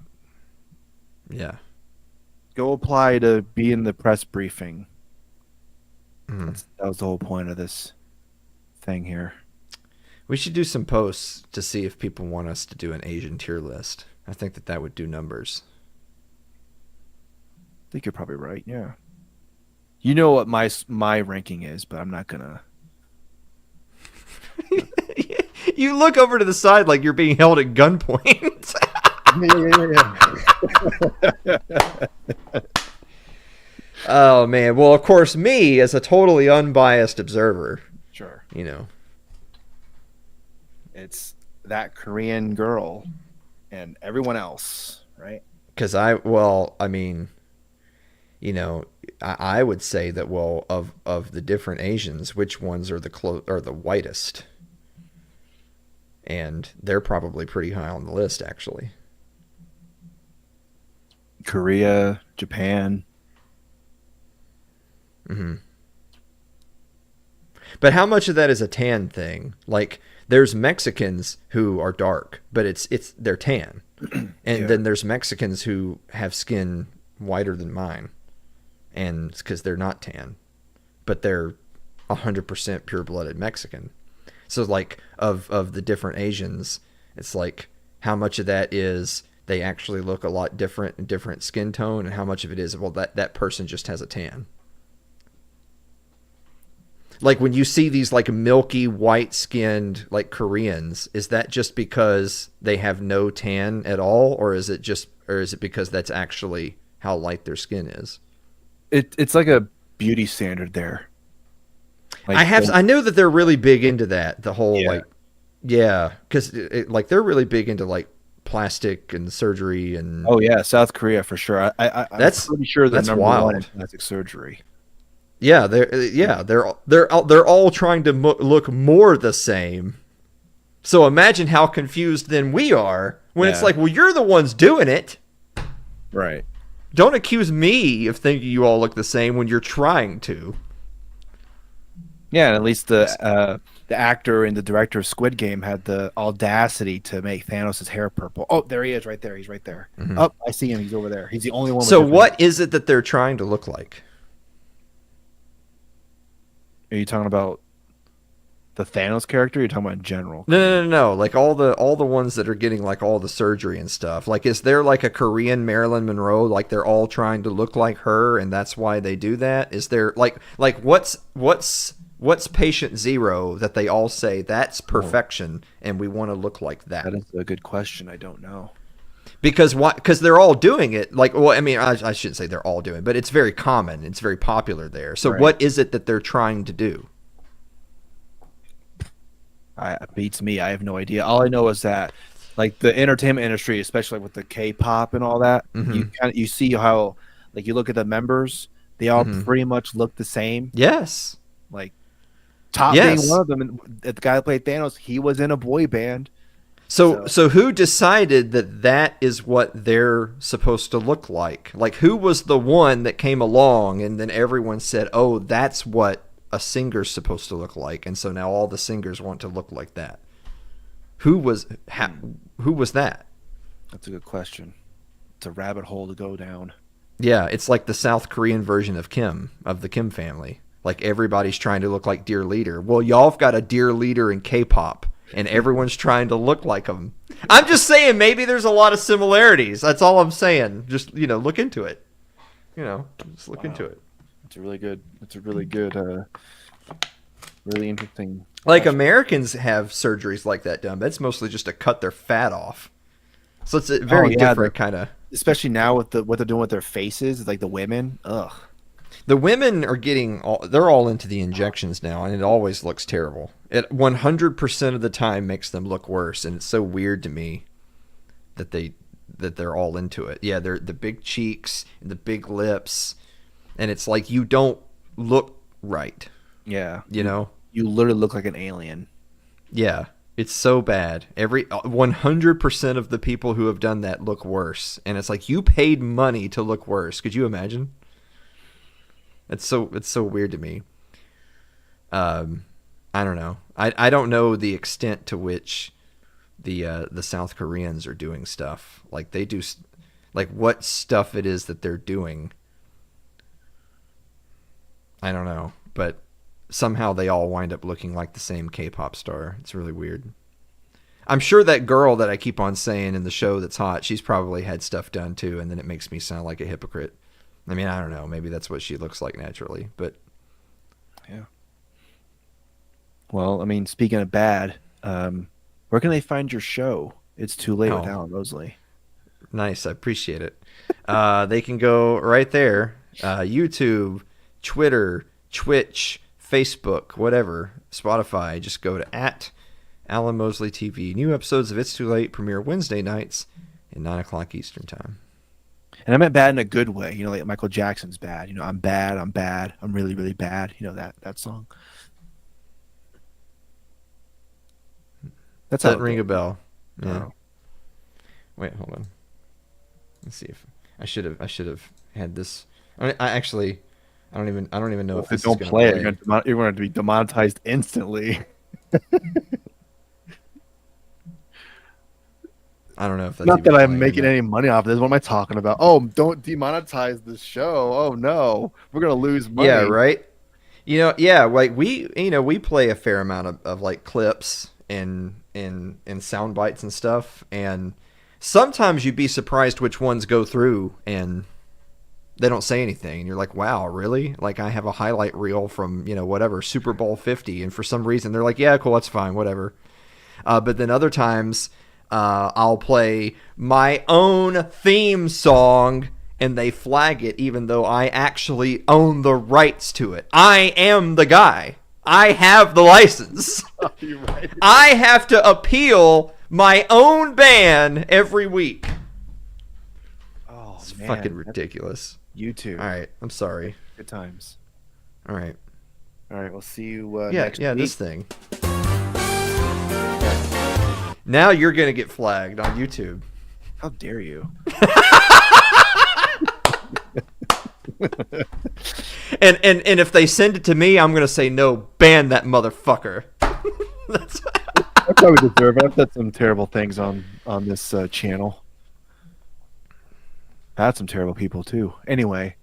Speaker 5: Yeah.
Speaker 4: go apply to be in the press briefing.
Speaker 5: Mm-hmm.
Speaker 4: That was the whole point of this thing here.
Speaker 5: We should do some posts to see if people want us to do an Asian tier list. I think that would do numbers.
Speaker 4: I think you're probably right. Yeah. You know what my ranking is, but I'm not gonna.
Speaker 5: You look over to the side like you're being held at gunpoint.
Speaker 4: Yeah.
Speaker 5: Oh man. Well, of course, me as a totally unbiased observer.
Speaker 4: Sure. It's that Korean girl and everyone else, right?
Speaker 5: Because I would say that of the different Asians, which ones are the whitest, and they're probably pretty high on the list actually.
Speaker 4: Korea, Japan.
Speaker 5: Mm-hmm. But how much of that is a tan thing? Like, there's Mexicans who are dark, but they're tan, and then there's Mexicans who have skin whiter than mine, and it's because they're not tan, but they're 100% pure-blooded Mexican. So, like, of the different Asians, it's like how much of that is they actually look a lot different in different skin tone, and how much of it is, well, that person just has a tan. Like when you see these like milky white skinned like Koreans, is that just because they have no tan at all, or is it because that's actually how light their skin is?
Speaker 4: It's like a beauty standard there.
Speaker 5: Like I know that they're really big into that. The whole because like they're really big into like plastic and surgery and.
Speaker 4: Oh yeah, South Korea for sure. I'm pretty sure they're number one in plastic surgery.
Speaker 5: Yeah, they're all trying to look more the same. So imagine how confused then we are when it's like, well, you're the ones doing it.
Speaker 4: Right.
Speaker 5: Don't accuse me of thinking you all look the same when you're trying to.
Speaker 4: Yeah, and at least the actor and the director of Squid Game had the audacity to make Thanos' hair purple. Oh, there he is, right there. He's right there. Mm-hmm. Oh, I see him. He's over there. He's the only one.
Speaker 5: So what is it that they're trying to look like?
Speaker 4: Are you talking about the Thanos character? Or are you talking about in general?
Speaker 5: No. Like all the ones that are getting like all the surgery and stuff. Like, is there like a Korean Marilyn Monroe? Like they're all trying to look like her, and that's why they do that? Is there like what's patient zero that they all say that's perfection, and we want to look like that?
Speaker 4: That is a good question. I don't know.
Speaker 5: Because they're all doing it. Like, well, I mean, I shouldn't say they're all doing it, but it's very common. It's very popular there. So What is it that they're trying to do?
Speaker 4: It beats me. I have no idea. All I know is that, like, the entertainment industry, especially with the K-pop and all that, you see how, like, you look at the members, they all pretty much look the same.
Speaker 5: Yes.
Speaker 4: Like, Top being one of them, and the guy that played Thanos, he was in a boy band.
Speaker 5: So who decided that is what they're supposed to look like? Like, who was the one that came along and then everyone said, oh, that's what a singer's supposed to look like, and so now all the singers want to look like that? Who was that?
Speaker 4: That's a good question. It's a rabbit hole to go down.
Speaker 5: Yeah, it's like the South Korean version of the Kim family. Like, everybody's trying to look like Dear Leader. Well, y'all have got a Dear Leader in K-pop, and everyone's trying to look like them. I'm just saying, maybe there's a lot of similarities. That's all I'm saying. Just, look into it. Just look into it.
Speaker 4: It's a really good, really interesting.
Speaker 5: Like, Americans have surgeries like that done, but it's mostly just to cut their fat off. So it's a very different kind of.
Speaker 4: Especially now with what they're doing with their faces, like the women. Ugh.
Speaker 5: The women are they're all into the injections now, and it always looks terrible. It 100% of the time makes them look worse, and it's so weird to me that they're all into it. Yeah, they're the big cheeks and the big lips, and it's like you don't look right.
Speaker 4: Yeah.
Speaker 5: You
Speaker 4: literally look like an alien.
Speaker 5: Yeah. It's so bad. 100% of the people who have done that look worse, and it's like you paid money to look worse. Could you imagine? It's so weird to me. I don't know. I don't know the extent to which the South Koreans are doing stuff. Like they do, like what stuff it is that they're doing. I don't know, but somehow they all wind up looking like the same K-pop star. It's really weird. I'm sure that girl that I keep on saying in the show that's hot, she's probably had stuff done too, and then it makes me sound like a hypocrite. I mean, I don't know. Maybe that's what she looks like naturally, but
Speaker 4: yeah. Well, I mean, speaking of bad, where can they find your show? It's Too Late with Alan Mosley.
Speaker 5: Nice. I appreciate it. They can go right there. YouTube, Twitter, Twitch, Facebook, whatever, Spotify. Just go to @Alan Mosley TV. New episodes of It's Too Late premiere Wednesday nights at 9 o'clock Eastern time.
Speaker 4: And I meant bad in a good way. You know, like Michael Jackson's bad. You know, I'm bad, I'm really, really bad. You know, that song. That's
Speaker 5: Doesn't ring a bell. Yeah.
Speaker 4: No.
Speaker 5: Wait, hold on. Let's see if I should have had this. I don't even know if this
Speaker 4: don't
Speaker 5: is
Speaker 4: play
Speaker 5: play.
Speaker 4: it. You're going to be demonetized instantly.
Speaker 5: I don't know if that's
Speaker 4: not
Speaker 5: even
Speaker 4: that I'm
Speaker 5: playing
Speaker 4: making
Speaker 5: or not.
Speaker 4: any money off this. What am I talking about? Oh, don't demonetize this show. Oh no, we're gonna lose money.
Speaker 5: Yeah, right. You know, yeah, like we play a fair amount of like clips and sound bites and stuff, and sometimes you'd be surprised which ones go through and they don't say anything, and you're like, wow, really? Like I have a highlight reel from whatever Super Bowl 50, and for some reason they're like, yeah, cool, that's fine, whatever. But then other times I'll play my own theme song and they flag it even though I actually own the rights to it. I am the guy. I have the license.
Speaker 4: You're right.
Speaker 5: I have to appeal my own ban every week.
Speaker 4: Oh,
Speaker 5: It's
Speaker 4: man,
Speaker 5: fucking ridiculous.
Speaker 4: YouTube.
Speaker 5: All right, I'm sorry.
Speaker 4: Good times.
Speaker 5: All right.
Speaker 4: All right, we'll see you
Speaker 5: Yeah,
Speaker 4: next week.
Speaker 5: this thing. Now you're going to get flagged on YouTube.
Speaker 4: How dare you?
Speaker 5: And if they send it to me, I'm going to say, no, ban that motherfucker.
Speaker 4: That's how we deserve it. I've said some terrible things on this channel. I had some terrible people, too. Anyway,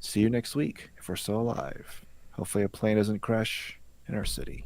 Speaker 4: see you next week, if we're still alive. Hopefully a plane doesn't crash in our city.